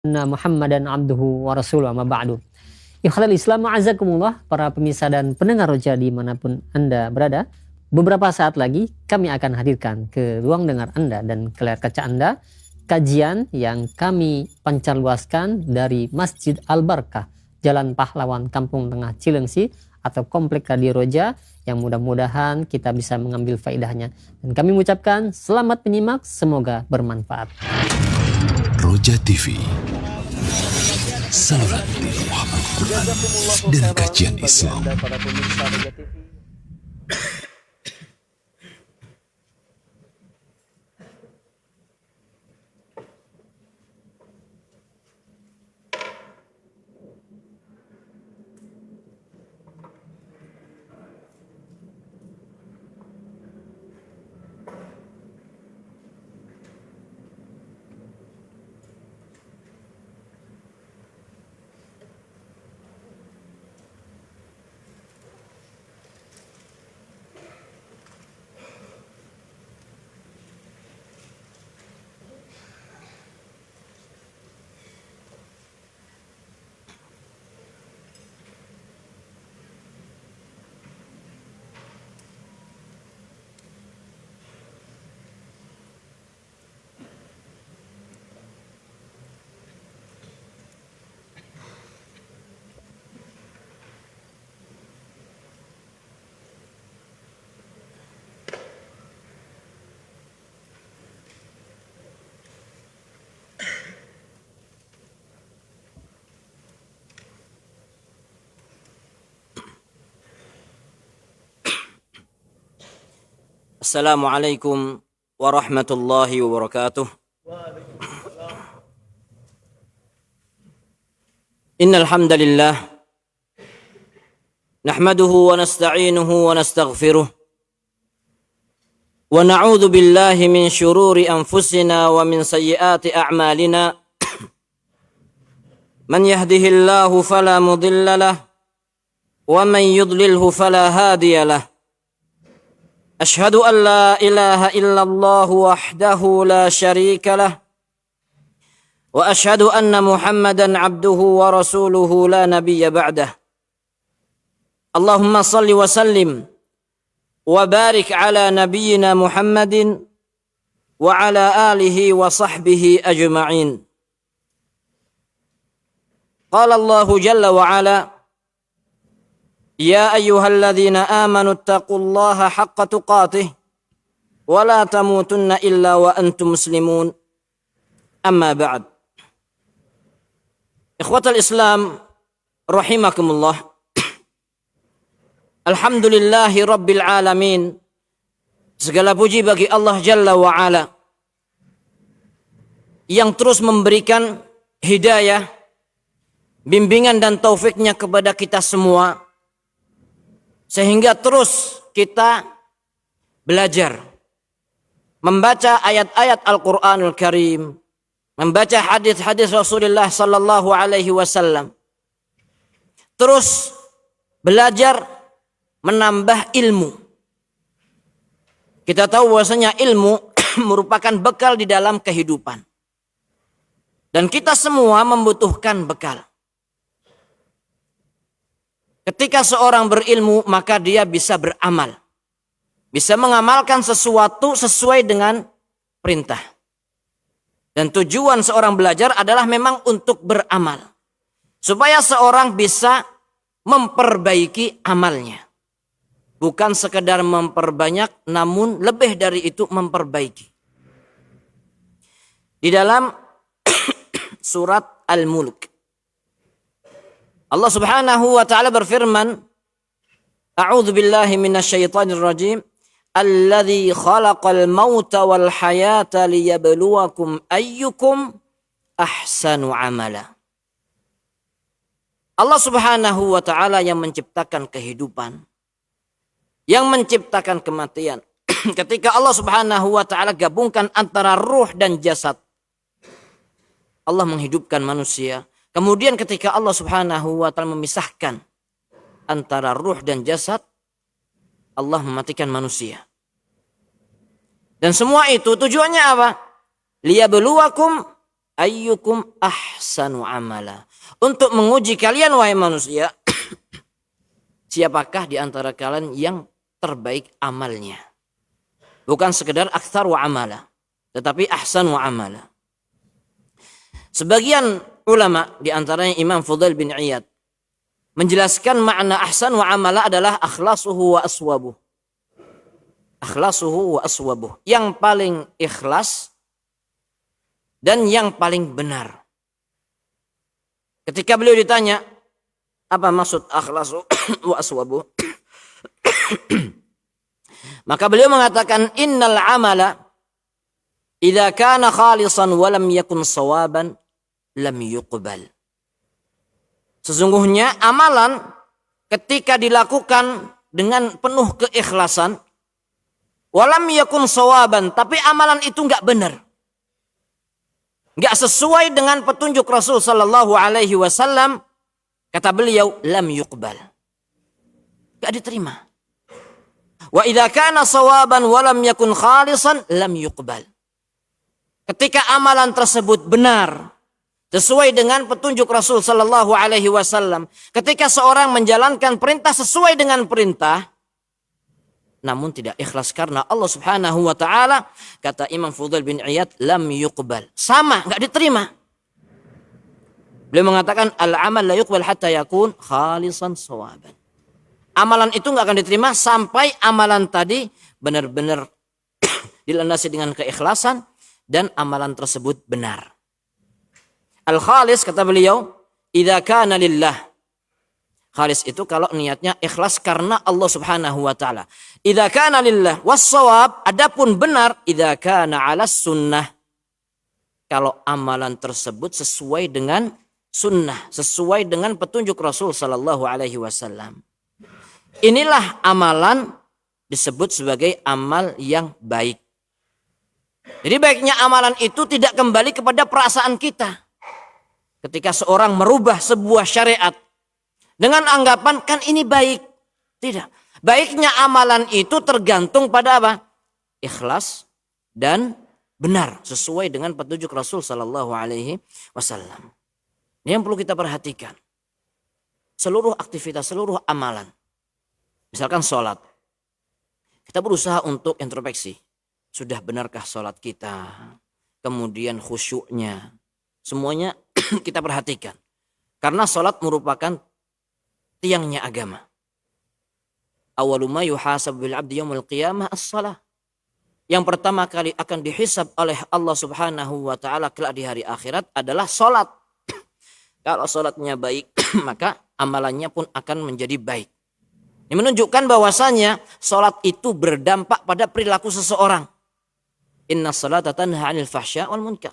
Anna Muhammadan abduhu wa rasuluhu amma ba'du. Ikhlal Islam azakumullah, para pemirsa dan pendengar Roja dimanapun Anda berada. Beberapa saat lagi kami akan hadirkan ke ruang dengar Anda dan ke layar kaca Anda kajian yang kami pancarluaskan dari Masjid Al-Barkah, Jalan Pahlawan, Kampung Tengah Cilengsi atau Komplek Radio Roja, yang mudah-mudahan kita bisa mengambil faedahnya. Dan kami mengucapkan selamat menyimak, semoga bermanfaat. Roja TV, saluran tilawahan Al-Quran dan kajian Islam. Assalamualaikum warahmatullahi wabarakatuh. Innal hamdalillah nahmaduhu wa nasta'inuhu wa nastaghfiruh wa na'udzu billahi min shururi anfusina wa min sayyiati a'malina. Man yahdihillahu fala mudilla lahu wa man yudlilhu fala hadiya lahu. أشهد أن لا إله إلا الله وحده لا شريك له وأشهد أن محمدا عبده ورسوله لا نبي بعده. اللهم صل وسلم وبارك على نبينا محمد وعلى آله وصحبه أجمعين. قال الله جل وعلا: يا أيها الذين آمنوا اتقوا الله حق تقاته ولا تموتن إلا وأنتم مسلمون. أما بعد. إخوة الإسلام رحمكم الله. Alhamdulillahi Rabbil Alamin. Segala puji bagi Allah Jalla wa'ala yang terus memberikan hidayah, bimbingan dan taufiknya kepada kita semua, sehingga terus kita belajar membaca ayat-ayat Al-Quranul Karim, membaca hadis-hadis Rasulullah sallallahu alaihi wasallam, terus belajar menambah ilmu. Kita tahu bahwasanya ilmu merupakan bekal di dalam kehidupan, dan kita semua membutuhkan bekal. Ketika seorang berilmu, maka dia bisa beramal. Bisa mengamalkan sesuatu sesuai dengan perintah. Dan tujuan seorang belajar adalah memang untuk beramal. Supaya seorang bisa memperbaiki amalnya. Bukan sekedar memperbanyak, namun lebih dari itu memperbaiki. Di dalam surat Al-Mulk, Allah Subhanahu wa taala berfirman, A'udzu billahi minasyaitonir rajim, alladzi khalaqal mauta wal hayata liyabluwakum ayyukum ahsanu amala. Allah Subhanahu wa taala yang menciptakan kehidupan, yang menciptakan kematian. Ketika Allah Subhanahu wa taala gabungkan antara ruh dan jasad, Allah menghidupkan manusia. Kemudian ketika Allah Subhanahu wa taala memisahkan antara ruh dan jasad, Allah mematikan manusia. Dan semua itu tujuannya apa? Liyabluwakum ayyukum ahsanu amala. Untuk menguji kalian wahai manusia, siapakah di antara kalian yang terbaik amalnya? Bukan sekedar aktsar wa amala, tetapi ahsan wa amala. Sebagian ulama di antaranya Imam Fudail bin Iyad menjelaskan makna ahsan wa amala adalah akhlasuhu wa aswabuh. Akhlasuhu wa aswabuh. Yang paling ikhlas dan yang paling benar. Ketika beliau ditanya, apa maksud akhlasu wa aswabuh? Maka beliau mengatakan, innal amala idza kana khalisan wa lam yakun sawaban lam yuqbal. Sesungguhnya amalan ketika dilakukan dengan penuh keikhlasan, walam yakun sawaban, tapi amalan itu enggak benar. Enggak sesuai dengan petunjuk Rasul sallallahu alaihi wasallam, kata beliau, lam yuqbal. Enggak diterima. Wa idza kana sawaban wa lam yakun khalisan lam yuqbal. Ketika amalan tersebut benar, sesuai dengan petunjuk Rasul sallallahu alaihi wasallam, ketika seorang menjalankan perintah sesuai dengan perintah, namun tidak ikhlas karena Allah Subhanahu wa taala, kata Imam Fudail bin Iyad, lam yuqbal. Sama, enggak diterima. Beliau mengatakan al-amal la yuqbal hatta yakun khalisan sawaban. Amalan itu enggak akan diterima sampai amalan tadi benar-benar dilandasi dengan keikhlasan dan amalan tersebut benar. Al-khalis, kata beliau, idza kana lillah. Khalis itu kalau niatnya ikhlas karena Allah Subhanahu wa taala. Idza kana lillah was-shawab, adapun benar idza kana 'ala sunnah. Kalau amalan tersebut sesuai dengan sunnah, sesuai dengan petunjuk Rasul sallallahu alaihi wasallam. Inilah amalan disebut sebagai amal yang baik. Jadi baiknya amalan itu tidak kembali kepada perasaan kita. Ketika seorang merubah sebuah syariat dengan anggapan kan ini baik. Tidak. Baiknya amalan itu tergantung pada apa? Ikhlas dan benar sesuai dengan petunjuk Rasul sallallahu alaihi wasallam. Ini yang perlu kita perhatikan. Seluruh aktivitas, seluruh amalan. Misalkan sholat. Kita berusaha untuk introspeksi. Sudah benarkah sholat kita? Kemudian khusyuknya. Semuanya kita perhatikan. Karena sholat merupakan tiangnya agama. Awwalu ma yuhasabu bil 'abdi yaumil qiyamah as-shalah. Yang pertama kali akan dihisab oleh Allah Subhanahu wa taala kelak di hari akhirat adalah sholat. Kalau sholatnya baik, maka amalannya pun akan menjadi baik. Ini menunjukkan bahwasanya sholat itu berdampak pada perilaku seseorang. Inna sholata tanha 'anil fahsya wal munkar.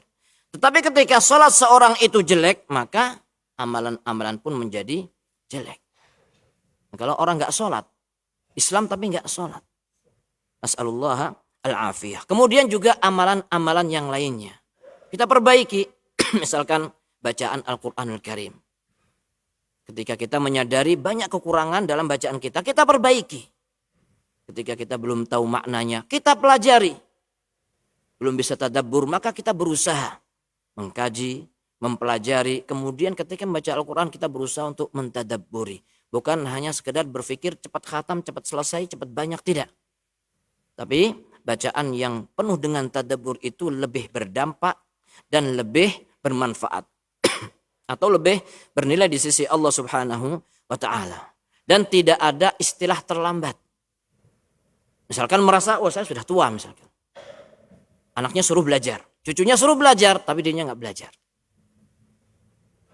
Tetapi ketika sholat seorang itu jelek, maka amalan-amalan pun menjadi jelek. Nah, kalau orang nggak sholat, Islam tapi nggak sholat. Nas'alullah al-afiyah. Kemudian juga amalan-amalan yang lainnya. Kita perbaiki, misalkan bacaan Al-Quranul Karim. Ketika kita menyadari banyak kekurangan dalam bacaan kita, kita perbaiki. Ketika kita belum tahu maknanya, kita pelajari. Belum bisa tadabbur, maka kita berusaha mengkaji, mempelajari. Kemudian ketika membaca Al-Quran, kita berusaha untuk mentadabburi. Bukan hanya sekedar berpikir cepat khatam, cepat selesai, cepat banyak, tidak. Tapi bacaan yang penuh dengan tadabbur itu lebih berdampak dan lebih bermanfaat. Atau lebih bernilai di sisi Allah Subhanahu wa ta'ala. Dan tidak ada istilah terlambat. Misalkan merasa, saya sudah tua misalkan. Anaknya suruh belajar. Cucunya suruh belajar, tapi dirinya nggak belajar.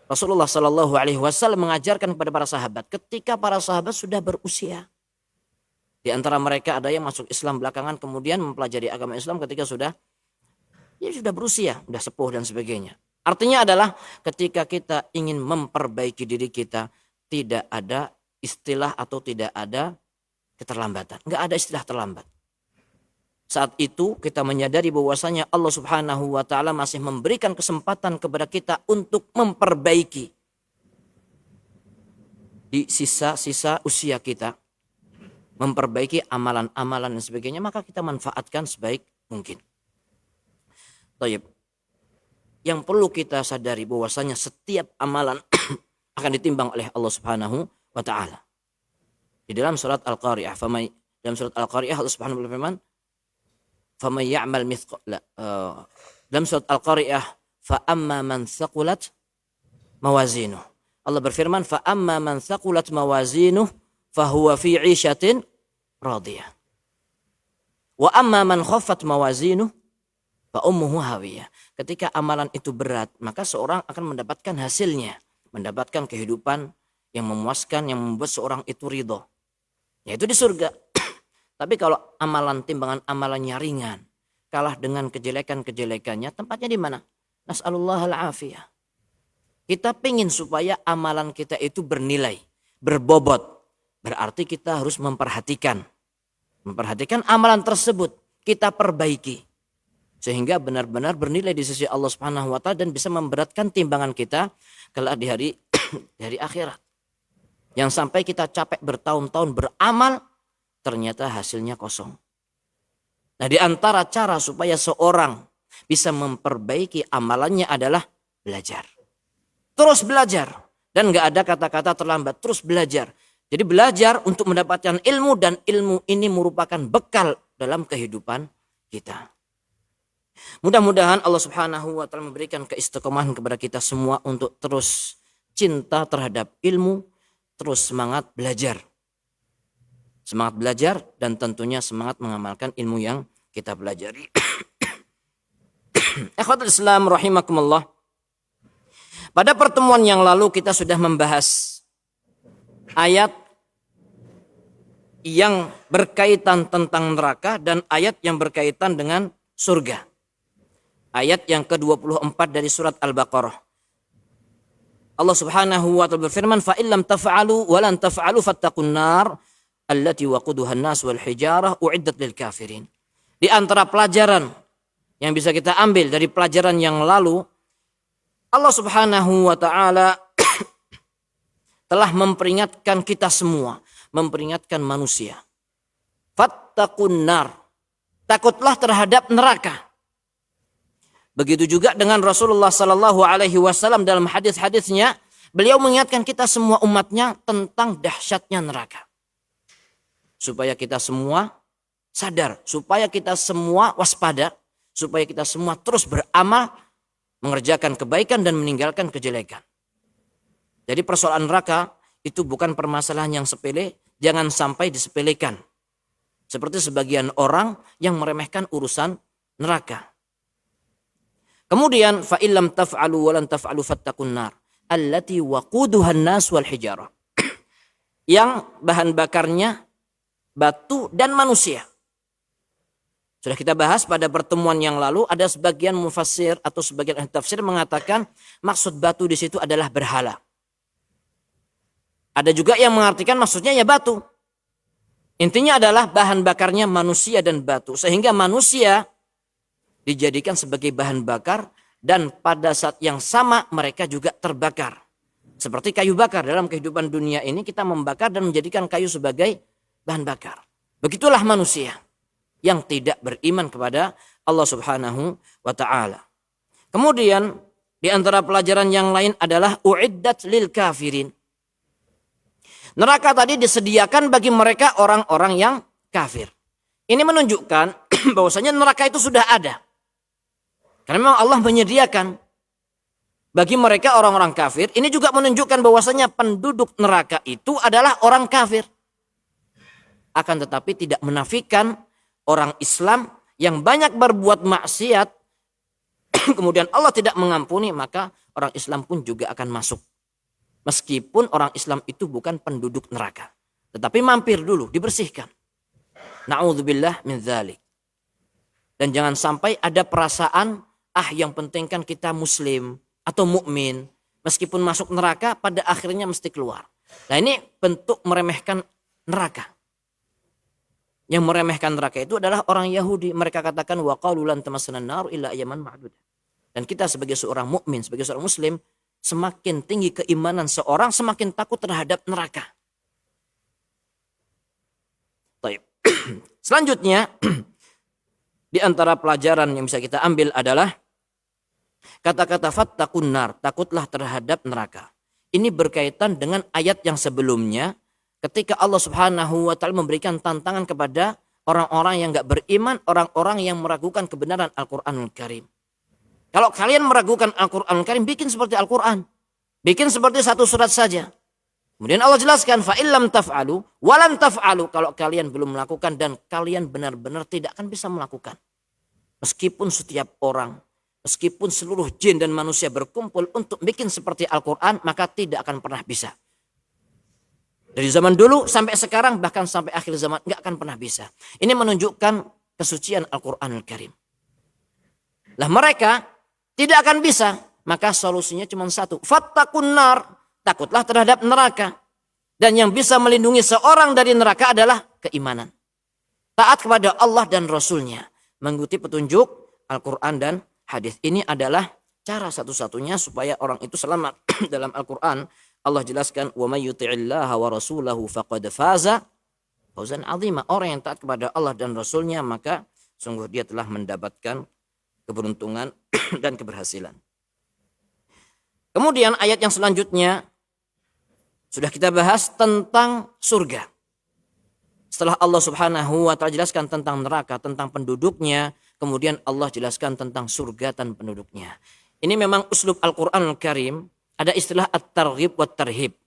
Rasulullah Shallallahu Alaihi Wasallam mengajarkan kepada para sahabat. Ketika para sahabat sudah berusia. Di antara mereka ada yang masuk Islam belakangan. Kemudian mempelajari agama Islam ketika sudah berusia. Sudah sepuh dan sebagainya. Artinya adalah ketika kita ingin memperbaiki diri kita, tidak ada istilah atau tidak ada keterlambatan. Enggak ada istilah terlambat. Saat itu kita menyadari bahwasanya Allah Subhanahu wa taala masih memberikan kesempatan kepada kita untuk memperbaiki di sisa-sisa usia kita. Memperbaiki amalan-amalan dan sebagainya, maka kita manfaatkan sebaik mungkin. Baik. yang perlu kita sadari bahwasanya setiap amalan akan ditimbang oleh Allah Subhanahu wa taala. Di dalam surat Al-Qari'ah, dalam surat Al-Qari'ah Allah Subhanahu wa taala berfirman, "Faman ya'mal mithqala" dalam surat Al-Qari'ah, "Fa amma man thaqulat mawazinuh." Allah berfirman, "Fa amma man thaqulat mawazinuh fa huwa fi 'ishatin radiyah. Wa amma man khaffat mawazinuh fa ummuhu hawiyah." Ketika amalan itu berat, maka seorang akan mendapatkan hasilnya, mendapatkan kehidupan yang memuaskan, yang membuat seorang itu ridho, yaitu di surga. Tapi kalau timbangan amalannya ringan, kalah dengan kejelekan-kejelekannya, tempatnya di mana? Nas'alullah al-afiyah. Kita pengen supaya amalan kita itu bernilai, berbobot. Berarti kita harus memperhatikan amalan tersebut, kita perbaiki. Sehingga benar-benar bernilai di sisi Allah Subhanahu wa taala dan bisa memberatkan timbangan kita kelak di hari akhirat. Yang sampai kita capek bertahun-tahun beramal, ternyata hasilnya kosong. Nah, di antara cara supaya seorang bisa memperbaiki amalannya adalah belajar. Terus belajar. Dan gak ada kata-kata terlambat, terus belajar. Jadi belajar untuk mendapatkan ilmu, dan ilmu ini merupakan bekal dalam kehidupan kita. Mudah-mudahan Allah Subhanahu wa taala memberikan keistiqomahan kepada kita semua untuk terus cinta terhadap ilmu, terus semangat belajar. Semangat belajar dan tentunya semangat mengamalkan ilmu yang kita pelajari. Ikhwatul Islam rahimakumullah. Pada pertemuan yang lalu kita sudah membahas ayat yang berkaitan tentang neraka dan ayat yang berkaitan dengan surga. Ayat yang ke-24 dari surat Al-Baqarah. Allah Subhanahu wa taala berfirman, "Fa illam taf'alu wa lan taf'alu fattaqun nar allati waquduha an-nas wal hijarah u'iddat lil kafirin." Di antara pelajaran yang bisa kita ambil dari pelajaran yang lalu, Allah Subhanahu wa taala telah memperingatkan kita semua, memperingatkan manusia. Fattaqun nar. Takutlah terhadap neraka. Begitu juga dengan Rasulullah sallallahu alaihi wasallam dalam hadis-hadisnya, beliau mengingatkan kita semua umatnya tentang dahsyatnya neraka. Supaya kita semua sadar, supaya kita semua waspada, supaya kita semua terus beramal, mengerjakan kebaikan dan meninggalkan kejelekan. Jadi persoalan neraka itu bukan permasalahan yang sepele, jangan sampai disepelekan. Seperti sebagian orang yang meremehkan urusan neraka. Kemudian fa illam taf'alu wa lan taf'alu fattaqun nar allati waquduha an-nas wal hijarah. Yang bahan bakarnya batu dan manusia. Sudah kita bahas pada pertemuan yang lalu, ada sebagian mufassir atau sebagian ahli tafsir mengatakan maksud batu di situ adalah berhala. Ada juga yang mengartikan maksudnya ya batu. Intinya adalah bahan bakarnya manusia dan batu. Sehingga manusia dijadikan sebagai bahan bakar dan pada saat yang sama mereka juga terbakar. Seperti kayu bakar dalam kehidupan dunia ini kita membakar dan menjadikan kayu sebagai bahan bakar. Begitulah manusia yang tidak beriman kepada Allah Subhanahu wa taala. Kemudian di antara pelajaran yang lain adalah uiddat lil kafirin. Neraka tadi disediakan bagi mereka orang-orang yang kafir. Ini menunjukkan bahwasanya neraka itu sudah ada. Karena memang Allah menyediakan bagi mereka orang-orang kafir. Ini juga menunjukkan bahwasanya penduduk neraka itu adalah orang kafir. Akan tetapi tidak menafikan orang Islam yang banyak berbuat maksiat, kemudian Allah tidak mengampuni, maka orang Islam pun juga akan masuk. Meskipun orang Islam itu bukan penduduk neraka. Tetapi mampir dulu, dibersihkan. Na'udzubillah min dzalik. Dan jangan sampai ada perasaan, yang penting kan kita muslim atau mukmin, meskipun masuk neraka pada akhirnya mesti keluar. Nah ini bentuk meremehkan neraka. Yang meremehkan neraka itu adalah orang Yahudi. Mereka katakan wa qalu lan tamassana an-nar illa ayyaman ma'dudah. Dan kita sebagai seorang mukmin, sebagai seorang muslim, semakin tinggi keimanan seorang, semakin takut terhadap neraka. Baik. Selanjutnya, di antara pelajaran yang bisa kita ambil adalah Kata-kata fattaqun nar, takutlah terhadap neraka. Ini berkaitan dengan ayat yang sebelumnya ketika Allah Subhanahu wa taala memberikan tantangan kepada orang-orang yang enggak beriman, orang-orang yang meragukan kebenaran Al-Qur'anul Karim. Kalau kalian meragukan Al-Qur'anul Karim, bikin seperti Al-Qur'an. Bikin seperti satu surat saja. Kemudian Allah jelaskan fa illam taf'alu walan taf'alu, kalau kalian belum melakukan dan kalian benar-benar tidak akan bisa melakukan. Meskipun setiap orang, meskipun seluruh jin dan manusia berkumpul untuk bikin seperti Al-Quran, maka tidak akan pernah bisa. Dari zaman dulu sampai sekarang, bahkan sampai akhir zaman, nggak akan pernah bisa. Ini menunjukkan kesucian Al-Quranul Karim. Lah mereka tidak akan bisa, maka solusinya cuma satu. Fattaqun nar, takutlah terhadap neraka. Dan yang bisa melindungi seorang dari neraka adalah keimanan. Taat kepada Allah dan Rasulnya. Mengikuti petunjuk Al-Quran dan hadis. Ini adalah cara satu-satunya supaya orang itu selamat. Dalam Al-Quran Allah jelaskan wa may yuti'illaha wa rasulahu faqad faza fawzan 'azima. Orang yang taat kepada Allah dan Rasulnya maka sungguh dia telah mendapatkan keberuntungan dan keberhasilan. Kemudian ayat yang selanjutnya sudah kita bahas tentang surga. Setelah Allah Subhanahu wa taala jelaskan tentang neraka, tentang penduduknya, kemudian Allah jelaskan tentang surga dan penduduknya. Ini memang uslub Al-Qur'anul Karim, ada istilah at-targhib wa tarhib.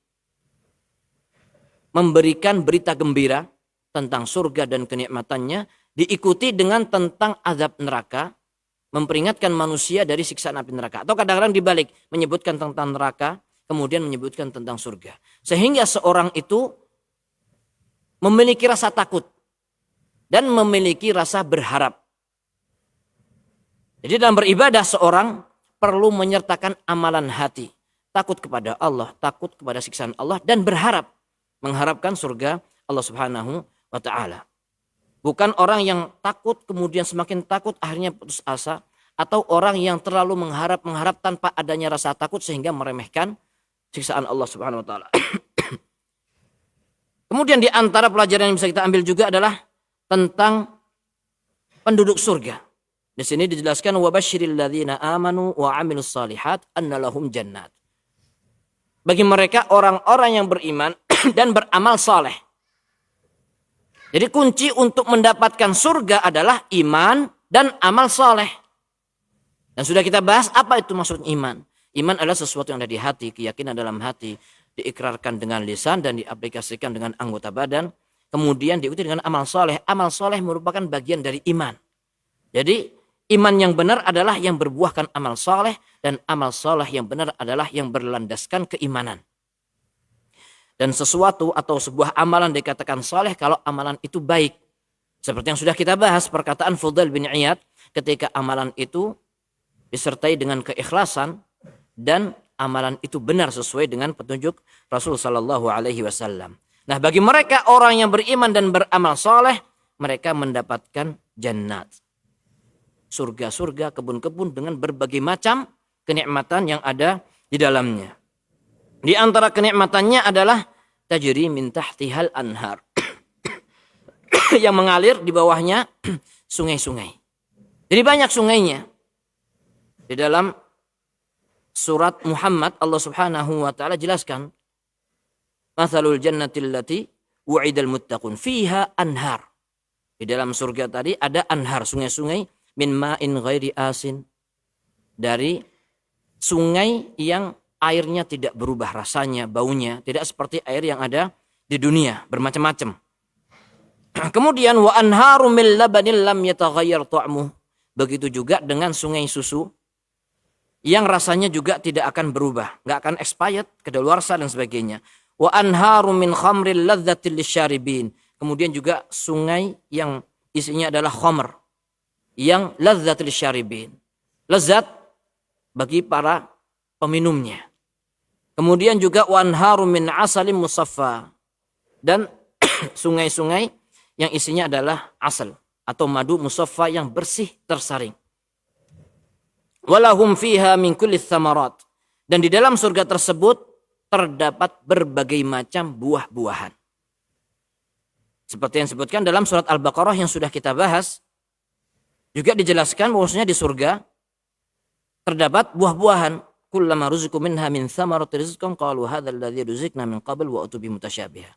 Memberikan berita gembira tentang surga dan kenikmatannya, diikuti dengan tentang azab neraka, memperingatkan manusia dari siksaan api neraka. Atau kadang-kadang dibalik, menyebutkan tentang neraka, kemudian menyebutkan tentang surga. Sehingga seorang itu memiliki rasa takut dan memiliki rasa berharap. Jadi dalam beribadah seorang perlu menyertakan amalan hati. Takut kepada Allah, takut kepada siksaan Allah, dan berharap. Mengharapkan surga Allah Subhanahu wa ta'ala. Bukan orang yang takut kemudian semakin takut akhirnya putus asa. Atau orang yang terlalu mengharap tanpa adanya rasa takut sehingga meremehkan siksaan Allah Subhanahu wa ta'ala. Kemudian di antara pelajaran yang bisa kita ambil juga adalah tentang penduduk surga. Di sini dijelaskan wa basyiril ladzina amanu wa 'amilus shalihat anna lahum jannat. Bagi mereka orang-orang yang beriman dan beramal saleh. Jadi kunci untuk mendapatkan surga adalah iman dan amal saleh. Dan sudah kita bahas apa itu maksud iman. Iman adalah sesuatu yang ada di hati, keyakinan dalam hati, diikrarkan dengan lisan dan diaplikasikan dengan anggota badan, kemudian diikuti dengan amal soleh. Amal soleh merupakan bagian dari iman. Jadi iman yang benar adalah yang berbuahkan amal soleh, dan amal soleh yang benar adalah yang berlandaskan keimanan. Dan sesuatu atau sebuah amalan dikatakan soleh kalau amalan itu baik. Seperti yang sudah kita bahas perkataan Fudail bin Iyad, ketika amalan itu disertai dengan keikhlasan dan amalan itu benar sesuai dengan petunjuk Rasul sallallahu alaihi wasallam. Nah, bagi mereka orang yang beriman dan beramal soleh, mereka mendapatkan jannat. Surga-surga, kebun-kebun dengan berbagai macam kenikmatan yang ada di dalamnya. Di antara kenikmatannya adalah tajri min tahtihal anhar. Yang mengalir di bawahnya sungai-sungai. Jadi banyak sungainya. Di dalam surat Muhammad Allah Subhanahu wa taala jelaskan mathalul jannatil lati wu'idal muttaqun fiha anhar. Di dalam surga tadi ada anhar, sungai-sungai min ma'in ghairi asin, dari sungai yang airnya tidak berubah rasanya, baunya tidak seperti air yang ada di dunia, bermacam-macam. Kemudian wa anharu min labanin lam yataghayyar ta'muh. Begitu juga dengan sungai susu yang rasanya juga tidak akan berubah, nggak akan expired, kedaluarsa dan sebagainya. Wa anharu min khamril ladzatil lisyaribin. Kemudian juga sungai yang isinya adalah khamr yang ladzatil lisyaribin. Lezat bagi para peminumnya. Kemudian juga wa anharu min asalim musaffa, dan sungai-sungai yang isinya adalah asal atau madu musaffa yang bersih tersaring. Walahum fiha min kulli tsamarat, dan di dalam surga tersebut terdapat berbagai macam buah-buahan. Seperti yang disebutkan dalam surat Al-Baqarah yang sudah kita bahas, juga dijelaskan bahwasanya di surga terdapat buah-buahan. Kullama ruziqu minha min thamarati rizqan qalu hadzal ladzi ruziqna min qabl wa utubi mutasyabiha.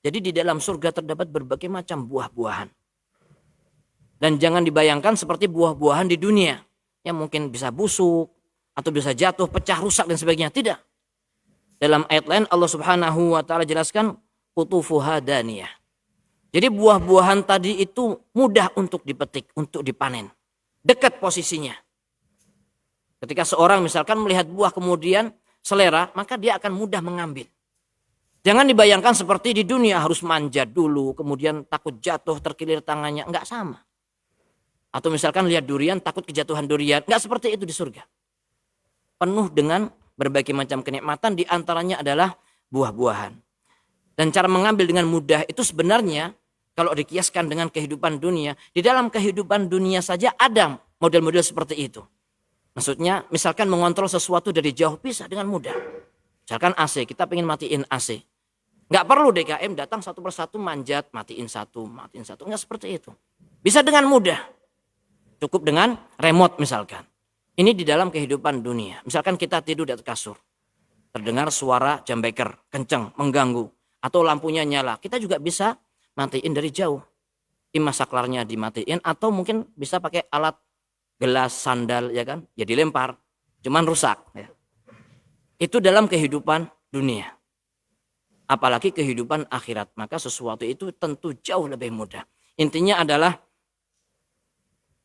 Jadi di dalam surga terdapat berbagai macam buah-buahan. Dan jangan dibayangkan seperti buah-buahan di dunia yang mungkin bisa busuk atau bisa jatuh, pecah, rusak dan sebagainya. Tidak. Dalam ayat lain Allah Subhanahu wa taala jelaskan qutufuha daniyah. Jadi buah-buahan tadi itu mudah untuk dipetik, untuk dipanen. Dekat posisinya. Ketika seorang misalkan melihat buah kemudian selera, maka dia akan mudah mengambil. Jangan dibayangkan seperti di dunia harus manjat dulu, kemudian takut jatuh, terkilir tangannya. Enggak sama. Atau misalkan lihat durian, takut kejatuhan durian. Enggak seperti itu di surga. Penuh dengan berbagai macam kenikmatan, di antaranya adalah buah-buahan. Dan cara mengambil dengan mudah itu sebenarnya kalau dikiaskan dengan kehidupan dunia, di dalam kehidupan dunia saja ada model-model seperti itu. Maksudnya misalkan mengontrol sesuatu dari jauh bisa dengan mudah. Misalkan AC, kita pengen matiin AC. Nggak perlu DKM datang satu persatu manjat, matiin satu. Nggak seperti itu. Bisa dengan mudah. Cukup dengan remote misalkan. Ini di dalam kehidupan dunia. Misalkan kita tidur di atas kasur. Terdengar suara jam beker, kenceng, mengganggu. Atau lampunya nyala. Kita juga bisa matiin dari jauh. Ima saklarnya dimatiin atau mungkin bisa pakai alat gelas, sandal, ya kan? Ya dilempar. Cuman rusak. Ya. Itu dalam kehidupan dunia. Apalagi kehidupan akhirat. Maka sesuatu itu tentu jauh lebih mudah. Intinya adalah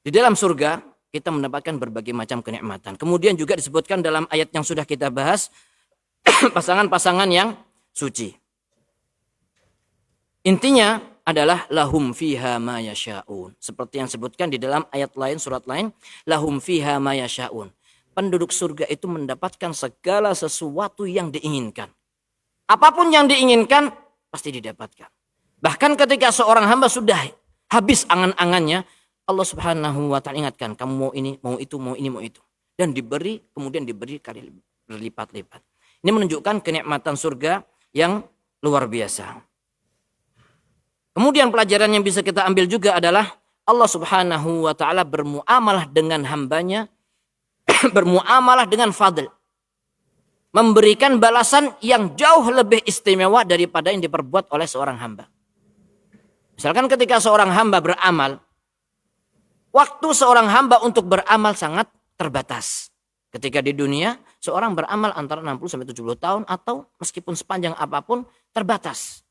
di dalam surga kita mendapatkan berbagai macam kenikmatan. Kemudian juga disebutkan dalam ayat yang sudah kita bahas. Pasangan-pasangan yang suci. Intinya adalah lahum fiha ma yasha'un. Seperti yang disebutkan di dalam ayat lain, surat lain. Lahum fiha ma yasha'un. Penduduk surga itu mendapatkan segala sesuatu yang diinginkan. Apapun yang diinginkan, pasti didapatkan. Bahkan ketika seorang hamba sudah habis angan-angannya, Allah Subhanahu wa ta'ala ingatkan, kamu mau ini, mau itu, mau ini, mau itu. Dan diberi, kemudian diberi kali berlipat-lipat. Ini menunjukkan kenikmatan surga yang luar biasa. Kemudian pelajaran yang bisa kita ambil juga adalah Allah Subhanahu wa ta'ala bermuamalah dengan hambanya, bermuamalah dengan fadl. Memberikan balasan yang jauh lebih istimewa daripada yang diperbuat oleh seorang hamba. Misalkan ketika seorang hamba beramal, waktu seorang hamba untuk beramal sangat terbatas. Ketika di dunia, seorang beramal antara 60-70 tahun atau meskipun sepanjang apapun terbatas.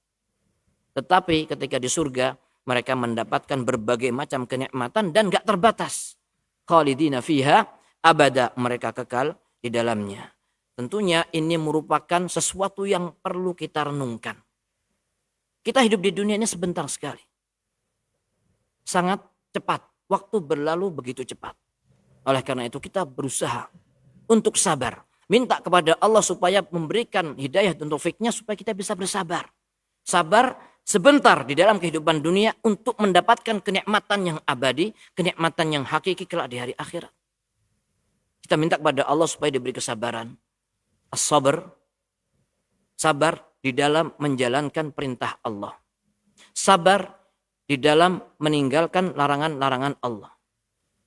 Tetapi ketika di surga, mereka mendapatkan berbagai macam kenikmatan dan gak terbatas. Khalidina fiha abada, mereka kekal di dalamnya. Tentunya ini merupakan sesuatu yang perlu kita renungkan. Kita hidup di dunia ini sebentar sekali. Sangat cepat. Waktu berlalu begitu cepat. Oleh karena itu kita berusaha untuk sabar. Minta kepada Allah supaya memberikan hidayah dan taufiknya supaya kita bisa bersabar. Sabar sebentar di dalam kehidupan dunia untuk mendapatkan kenikmatan yang abadi, kenikmatan yang hakiki kelak di hari akhirat. Kita minta kepada Allah supaya diberi kesabaran. As-sabr, sabar di dalam menjalankan perintah Allah. Sabar di dalam meninggalkan larangan-larangan Allah.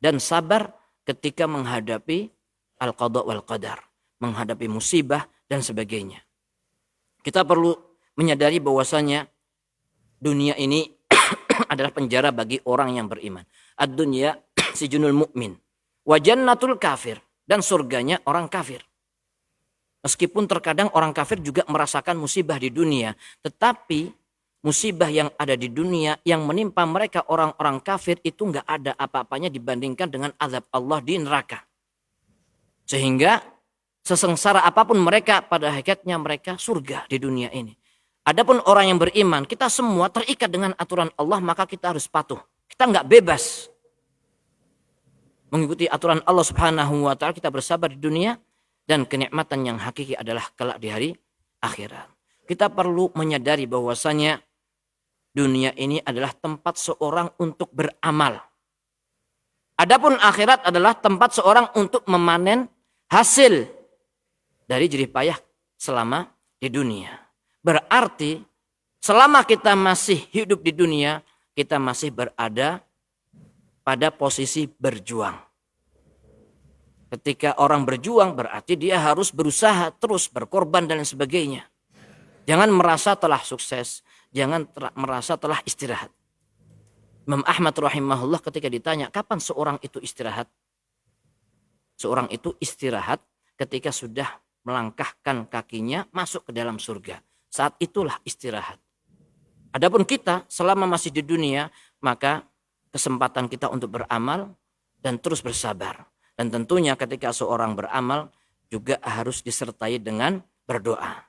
Dan sabar ketika menghadapi al-qada wal qadar, menghadapi musibah dan sebagainya. Kita perlu menyadari bahwasanya dunia ini adalah penjara bagi orang yang beriman. Ad-dunya sijunul mu'min wa jannatul kafir, dan surganya orang kafir. Meskipun terkadang orang kafir juga merasakan musibah di dunia, tetapi musibah yang ada di dunia yang menimpa mereka orang-orang kafir itu enggak ada apa-apanya dibandingkan dengan azab Allah di neraka. Sehingga sesengsara apapun mereka, pada hakikatnya mereka surga di dunia ini. Adapun orang yang beriman, kita semua terikat dengan aturan Allah, maka kita harus patuh. Kita enggak bebas mengikuti aturan Allah Subhanahu wa ta'ala. Kita bersabar di dunia, dan kenikmatan yang hakiki adalah kelak di hari akhirat. Kita perlu menyadari bahwasanya dunia ini adalah tempat seorang untuk beramal. Adapun akhirat adalah tempat seorang untuk memanen hasil dari jerih payah selama di dunia. Berarti selama kita masih hidup di dunia, kita masih berada pada posisi berjuang. Ketika orang berjuang berarti dia harus berusaha terus, berkorban dan lain sebagainya. Jangan merasa telah sukses, jangan merasa telah istirahat. Imam Ahmad rahimahullah ketika ditanya kapan seorang itu istirahat? Seorang itu istirahat ketika sudah melangkahkan kakinya masuk ke dalam surga. Saat itulah istirahat. Adapun kita selama masih di dunia, maka kesempatan kita untuk beramal dan terus bersabar. Dan tentunya ketika seorang beramal juga harus disertai dengan berdoa.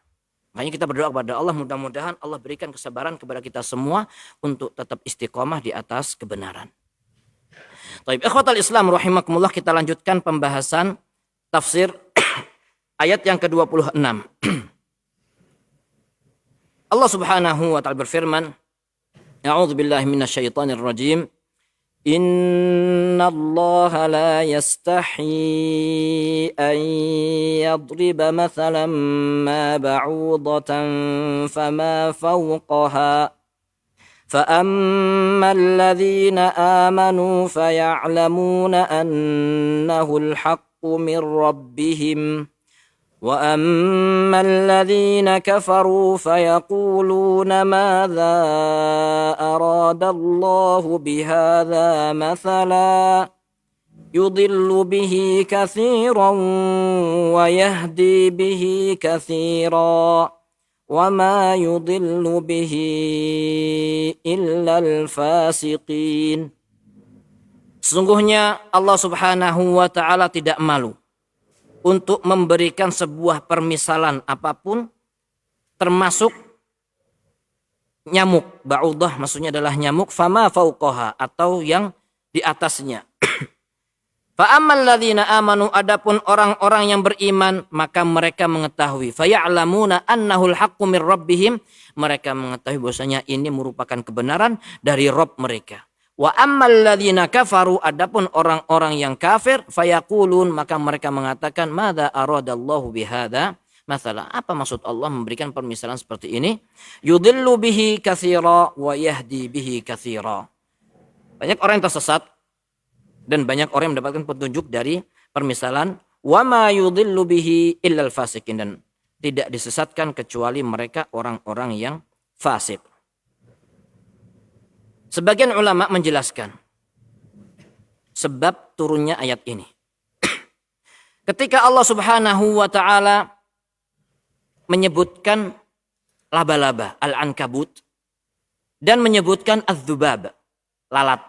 Makanya kita berdoa kepada Allah, mudah-mudahan Allah berikan kesabaran kepada kita semua untuk tetap istiqomah di atas kebenaran. Baik, ikhwatal Islam rahimakumullah, kita lanjutkan pembahasan tafsir ayat yang ke-26. Allah Subhanahu wa taala berfirman, A'udzu billahi minasyaitonir rajim. Inna Allah la yastahi an yadriba mathalan ma ba'udatan fama fawqaha فأما الذين آمنوا فيعلمون أنه الحق من ربهم وأما الذين كفروا فيقولون ماذا أراد الله بهذا مثلا يضل به كثيرا ويهدي به كثيرا وما يضل به إلا الفاسقين. Sesungguhnya Allah Subhanahu wa taala tidak malu untuk memberikan sebuah permisalan apapun, termasuk nyamuk. Ba'udah maksudnya adalah nyamuk, fama fauqaha, atau yang di atasnya. Fa'ammal ladzina amanu, adapun orang-orang yang beriman, maka mereka mengetahui. Faya'lamuna annahul haqqu mir rabbihim, mereka mengetahui bahwasanya ini merupakan kebenaran dari Rabb mereka. Wa ammal ladzina kafaru, adapun orang-orang yang kafir, fayaqulun, maka mereka mengatakan, madza aradallahu bihadza masalah. Apa maksud Allah memberikan permisalan seperti ini? Yudillu bihi katsira wa yahdi bihi katsira. Banyak orang yang tersesat dan banyak orang yang mendapatkan petunjuk dari permisalan wa ma yudillu bihi illal fasikin, dan tidak disesatkan kecuali mereka orang-orang yang fasik. Sebagian ulama menjelaskan sebab turunnya ayat ini. Ketika Allah Subhanahu wa taala menyebutkan laba-laba, al-ankabut, dan menyebutkan az-zubab, lalat,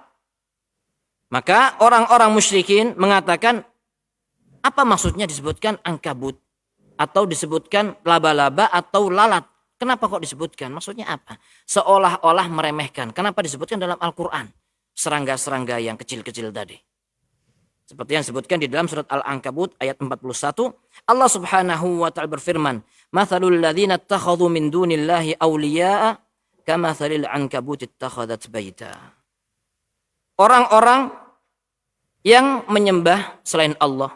maka orang-orang musyrikin mengatakan, apa maksudnya disebutkan ankabut atau disebutkan laba-laba atau lalat? Kenapa kok disebutkan? Maksudnya apa? Seolah-olah meremehkan. Kenapa disebutkan dalam Al-Quran? Serangga-serangga yang kecil-kecil tadi. Seperti yang disebutkan di dalam surat Al-Ankabut ayat 41. Allah Subhanahu wa ta'ala berfirman, Mathalul ladzina ittakhadhu min dunillahi awliya'a kamathalil ankabut ittakhadat baita. Orang-orang yang menyembah selain Allah,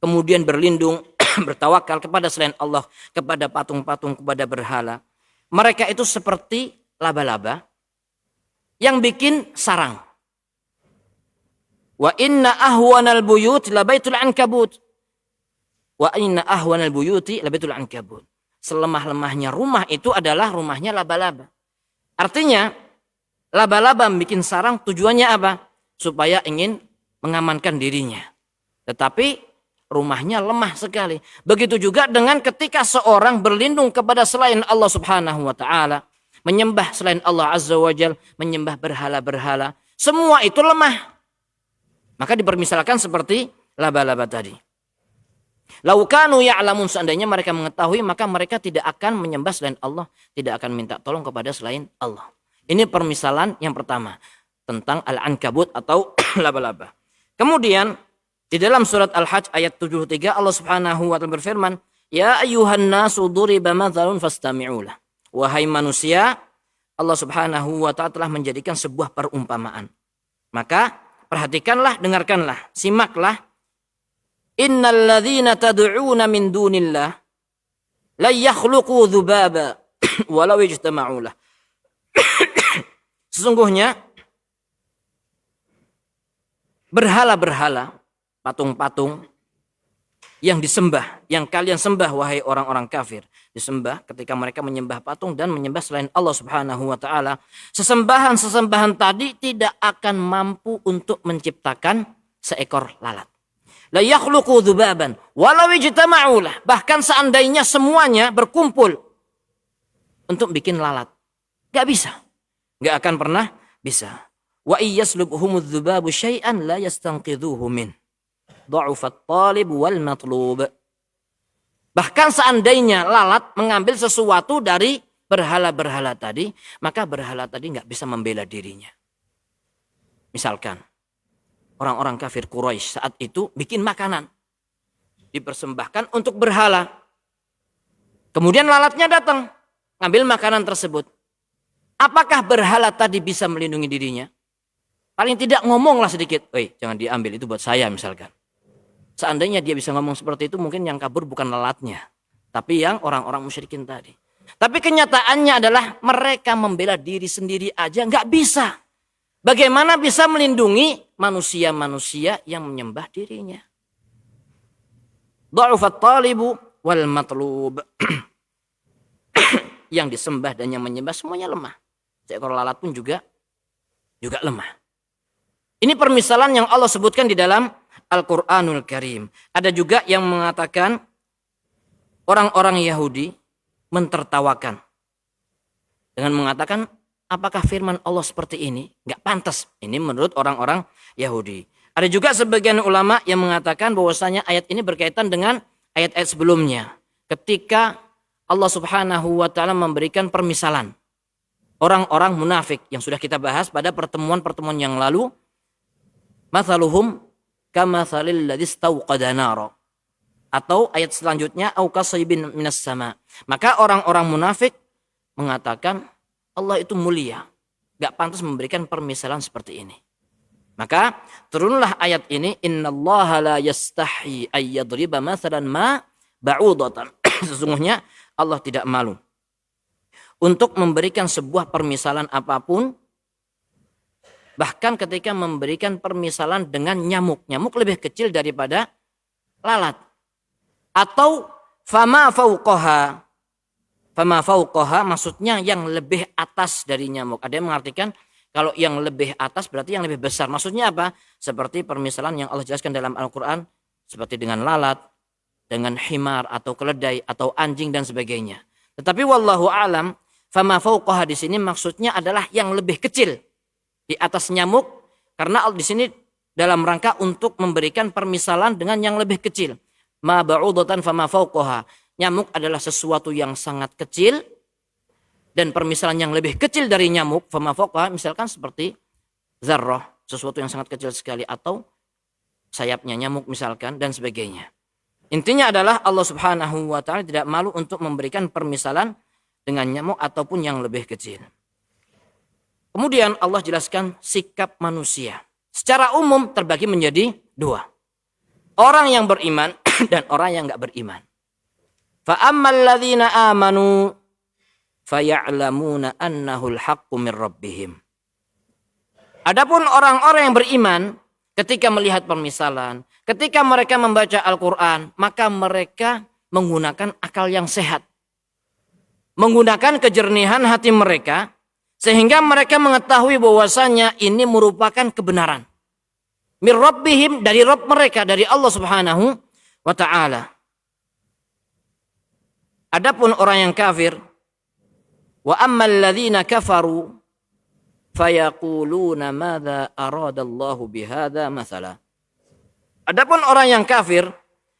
kemudian berlindung, bertawakal kepada selain Allah, kepada patung-patung, kepada berhala. Mereka itu seperti laba-laba yang bikin sarang. Wa inna ahwanal buyut labaitul ankabut. Wa inna ahwanal buyuti labaitul ankabut. Selemah-lemahnya rumah itu adalah rumahnya laba-laba. Artinya, laba-laba bikin sarang tujuannya apa? Supaya ingin mengamankan dirinya. Tetapi rumahnya lemah sekali. Begitu juga dengan ketika seorang berlindung kepada selain Allah Subhanahu wa taala, menyembah selain Allah Azza wa Jal, menyembah berhala-berhala, semua itu lemah. Maka dipermisalkan seperti laba-laba tadi. Lau kanu ya'lamun, seandainya mereka mengetahui, maka mereka tidak akan menyembah selain Allah, tidak akan minta tolong kepada selain Allah. Ini permisalan yang pertama tentang al-ankabut atau laba-laba. Kemudian di dalam surat Al-Hajj ayat 73 Allah Subhanahu wa taala berfirman, Ya ayyuhan nasu duriba mathalun fastami'u lah. Wahai manusia, Allah Subhanahu wa taala telah menjadikan sebuah perumpamaan. Maka perhatikanlah, dengarkanlah, simaklah. Innal ladzina tad'una min dunillah la yakhluqu dzubaba walau ijtama'u lah. Sesungguhnya berhala-berhala, patung-patung, yang disembah, yang kalian sembah wahai orang-orang kafir, disembah ketika mereka menyembah patung dan menyembah selain Allah Subhanahu wa taala. Sesembahan-sesembahan tadi tidak akan mampu untuk menciptakan seekor lalat. La yakhluqu dzubaban walau ijtama'u lah. Bahkan seandainya semuanya berkumpul untuk bikin lalat, enggak bisa. Enggak akan pernah bisa. Wa iyaslubhumudz dzubabu syai'an la yastanqidhuhu min. Dha'ufat talib wal matlub. Bahkan seandainya lalat mengambil sesuatu dari berhala-berhala tadi, maka berhala tadi nggak bisa membela dirinya. Misalkan orang-orang kafir Quraisy saat itu bikin makanan, dipersembahkan untuk berhala. Kemudian lalatnya datang, ngambil makanan tersebut. Apakah berhala tadi bisa melindungi dirinya? Paling tidak ngomonglah sedikit, jangan diambil, itu buat saya misalkan. Seandainya dia bisa ngomong seperti itu, mungkin yang kabur bukan lalatnya, tapi yang orang-orang musyrikin tadi. Tapi kenyataannya adalah mereka membela diri sendiri aja nggak bisa. Bagaimana bisa melindungi manusia-manusia yang menyembah dirinya? Dha'ufat talibu wal matlub. Yang disembah dan yang menyembah semuanya lemah. Seekor lalat pun juga lemah. Ini permisalan yang Allah sebutkan di dalam Al-Quranul Karim. Ada juga yang mengatakan orang-orang Yahudi mentertawakan dengan mengatakan, apakah firman Allah seperti ini? Nggak pantas. Ini menurut orang-orang Yahudi. Ada juga sebagian ulama yang mengatakan bahwasanya ayat ini berkaitan dengan ayat-ayat sebelumnya. Ketika Allah Subhanahu wa taala memberikan permisalan orang-orang munafik yang sudah kita bahas pada pertemuan-pertemuan yang lalu. Mathaluhum kamathalil ladzi istauqada nara. Atau ayat selanjutnya au kasaybin minas sama. Maka orang-orang munafik mengatakan Allah itu mulia, enggak pantas memberikan permisalan seperti ini. Maka turunlah ayat ini, innallaha la yastahi ay yadriba mathalan ma ba'udatan. Sesungguhnya Allah tidak malu untuk memberikan sebuah permisalan apapun. Bahkan ketika memberikan permisalan dengan nyamuk. Nyamuk lebih kecil daripada lalat. Atau fama fauqaha. Fama fauqaha maksudnya yang lebih atas dari nyamuk. Ada yang mengartikan kalau yang lebih atas berarti yang lebih besar. Maksudnya apa? Seperti permisalan yang Allah jelaskan dalam Al-Quran. Seperti dengan lalat, dengan himar atau keledai atau anjing dan sebagainya. Tetapi wallahu alam, fama fauqaha di sini maksudnya adalah yang lebih kecil di atas nyamuk, karena di sini dalam rangka untuk memberikan permisalan dengan yang lebih kecil. Ma ba'udatan fama fauqaha. Nyamuk adalah sesuatu yang sangat kecil dan permisalan yang lebih kecil dari nyamuk fama fauqaha misalkan seperti zarrah, sesuatu yang sangat kecil sekali, atau sayapnya nyamuk misalkan dan sebagainya. Intinya adalah Allah Subhanahu wa taala tidak malu untuk memberikan permisalan dengan nyamuk ataupun yang lebih kecil. Kemudian Allah jelaskan sikap manusia. Secara umum terbagi menjadi dua. Orang yang beriman dan orang yang enggak beriman. Fa ammal ladzina amanu faya'lamuna annahul haqqu mir rabbihim. Adapun orang-orang yang beriman ketika melihat permisalan, ketika mereka membaca Al-Qur'an, maka mereka menggunakan akal yang sehat. Menggunakan kejernihan hati mereka sehingga mereka mengetahui bahwasanya ini merupakan kebenaran. Mir rabbihim, dari Rabb mereka, dari Allah Subhanahu wa taala. Adapun orang yang kafir, wa ammal ladzina kafaru fayaquluna madza aradallahu bihadza mathala. Adapun orang yang kafir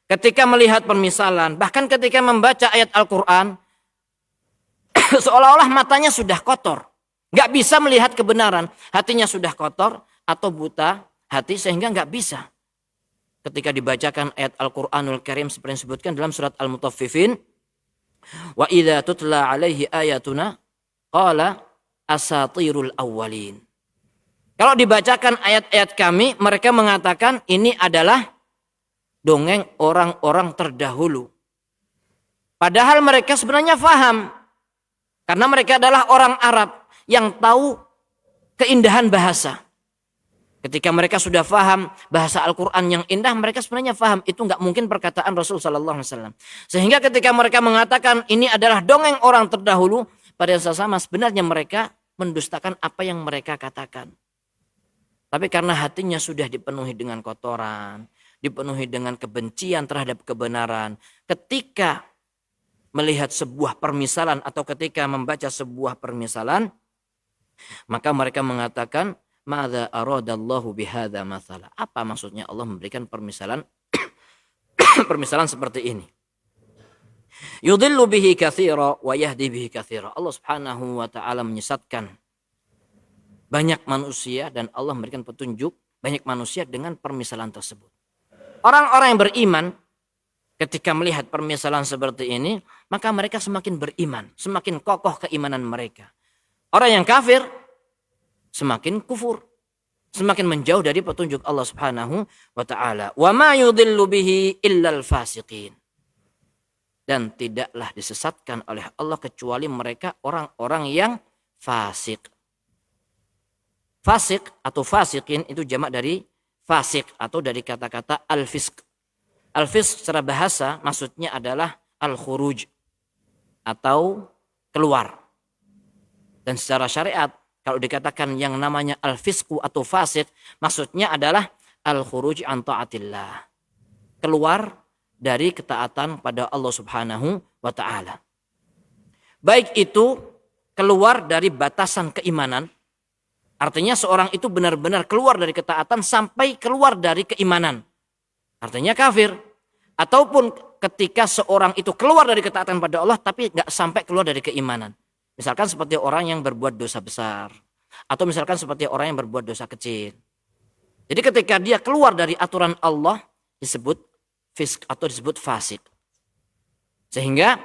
ketika melihat permisalan, bahkan ketika membaca ayat Al-Qur'an, seolah-olah matanya sudah kotor. Nggak bisa melihat kebenaran. Hatinya sudah kotor atau buta hati sehingga nggak bisa. Ketika dibacakan ayat Al-Quranul Karim seperti yang disebutkan dalam surat Al-Mutaffifin. Wa idza tutla alaihi ayatuna qala asatirul awwalin. Kalau dibacakan ayat-ayat kami, mereka mengatakan ini adalah dongeng orang-orang terdahulu. Padahal mereka sebenarnya faham. Karena mereka adalah orang Arab yang tahu keindahan bahasa. Ketika mereka sudah faham bahasa Al-Quran yang indah, mereka sebenarnya faham itu nggak mungkin perkataan Rasul Sallallahu Alaihi Wasallam. Sehingga ketika mereka mengatakan ini adalah dongeng orang terdahulu, pada saat sama sebenarnya mereka mendustakan apa yang mereka katakan. Tapi karena hatinya sudah dipenuhi dengan kotoran, dipenuhi dengan kebencian terhadap kebenaran, ketika melihat sebuah permisalan atau ketika membaca sebuah permisalan, maka mereka mengatakan, "Madza aradallahu bihadza mathala?" Apa maksudnya Allah memberikan permisalan permisalan seperti ini? Yudhillu bihi katsira wa yahdi bihi katsira. Allah Subhanahu wa taala menyesatkan banyak manusia dan Allah memberikan petunjuk banyak manusia dengan permisalan tersebut. Orang-orang yang beriman ketika melihat permisalan seperti ini, maka mereka semakin beriman, semakin kokoh keimanan mereka. Orang yang kafir semakin kufur, semakin menjauh dari petunjuk Allah Subhanahu wa taala. Wa ma yudhillu bihi illal fasiqin. Dan tidaklah disesatkan oleh Allah kecuali mereka orang-orang yang fasik. Fasik atau fasikin itu jamak dari fasik atau dari kata-kata al-fisq. Al-fisq secara bahasa maksudnya adalah al-khuruj atau keluar. Dan secara syariat kalau dikatakan yang namanya al-fisqu atau fasik maksudnya adalah al-khuruj an ta'atillah. Keluar dari ketaatan pada Allah Subhanahu wa taala. Baik itu keluar dari batasan keimanan, artinya seorang itu benar-benar keluar dari ketaatan sampai keluar dari keimanan, artinya kafir. Ataupun ketika seorang itu keluar dari ketaatan pada Allah tapi nggak sampai keluar dari keimanan. Misalkan seperti orang yang berbuat dosa besar, atau misalkan seperti orang yang berbuat dosa kecil. Jadi ketika dia keluar dari aturan Allah disebut fisk atau disebut fasik. Sehingga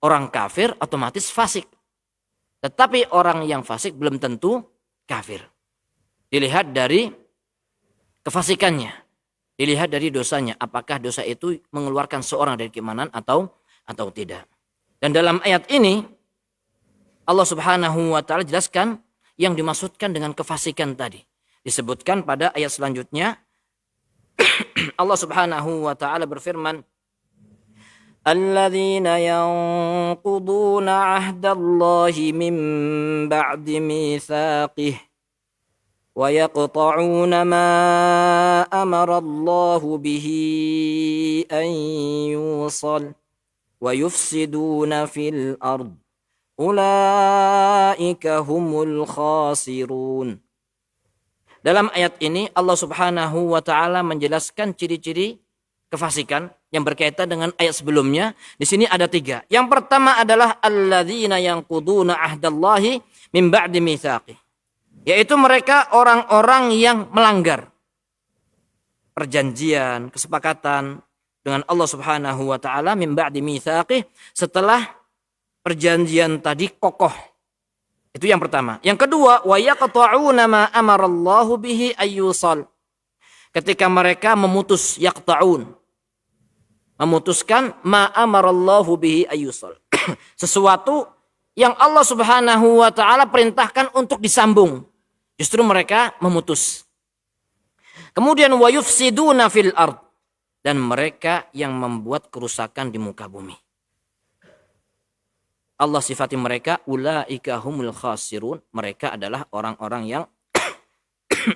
orang kafir otomatis fasik. Tetapi orang yang fasik belum tentu kafir. Dilihat dari kefasikannya. Dilihat dari dosanya. Apakah dosa itu mengeluarkan seorang dari keimanan atau tidak. Dan dalam ayat ini Allah Subhanahu wa taala jelaskan yang dimaksudkan dengan kefasikan tadi. Disebutkan pada ayat selanjutnya. Allah Subhanahu wa taala berfirman, "Alladzina yanquduna 'ahdallahi min ba'di mitsaqih wa yaqta'una ma amara Allahu bihi an yusal wa yufsiduna fil ard. Ulaika humul khasirun." Dalam ayat ini Allah Subhanahu wa taala menjelaskan ciri-ciri kefasikan yang berkaitan dengan ayat sebelumnya. Di sini ada 3. Yang pertama adalah alladzina yanquduna ahdallahi min ba'di mitsaqih. Yaitu mereka orang-orang yang melanggar perjanjian, kesepakatan dengan Allah Subhanahu wa taala min ba'di mitsaqih setelah perjanjian tadi kokoh. Itu yang pertama. Yang kedua, wa yaqta'una ma amarallahu bihi ayyusal. Ketika mereka memutuskan ma amarallahu bihi ayyusal. Sesuatu yang Allah Subhanahu wa taala perintahkan untuk disambung. Justru mereka memutus. Kemudian wa yufsiduna fil ard. Dan mereka yang membuat kerusakan di muka bumi. Allah sifati mereka ulaika humul khasirun. Mereka adalah orang-orang yang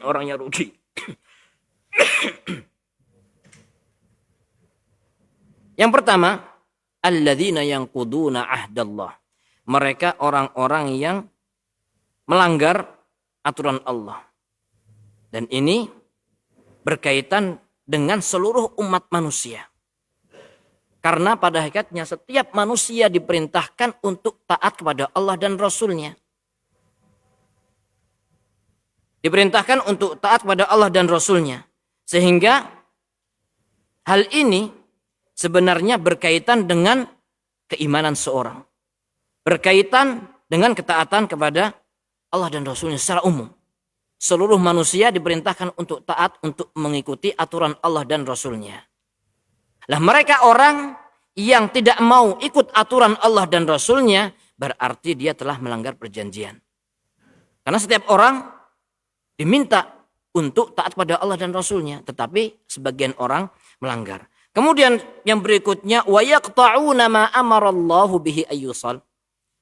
orang yang rugi. Yang pertama, alladzina yanquduna ahdallah. Mereka orang-orang yang melanggar aturan Allah. Dan ini berkaitan dengan seluruh umat manusia. Karena pada hakikatnya setiap manusia diperintahkan untuk taat kepada Allah dan Rasulnya. Diperintahkan untuk taat kepada Allah dan Rasulnya. Sehingga hal ini sebenarnya berkaitan dengan keimanan seorang. Berkaitan dengan ketaatan kepada Allah dan Rasulnya secara umum. Seluruh manusia diperintahkan untuk taat, untuk mengikuti aturan Allah dan Rasulnya. Lah mereka orang yang tidak mau ikut aturan Allah dan Rasulnya, berarti dia telah melanggar perjanjian. Karena setiap orang diminta untuk taat pada Allah dan Rasulnya. Tetapi sebagian orang melanggar. Kemudian yang berikutnya, wa yaqta'una ma amarallahu bihi ayyusal.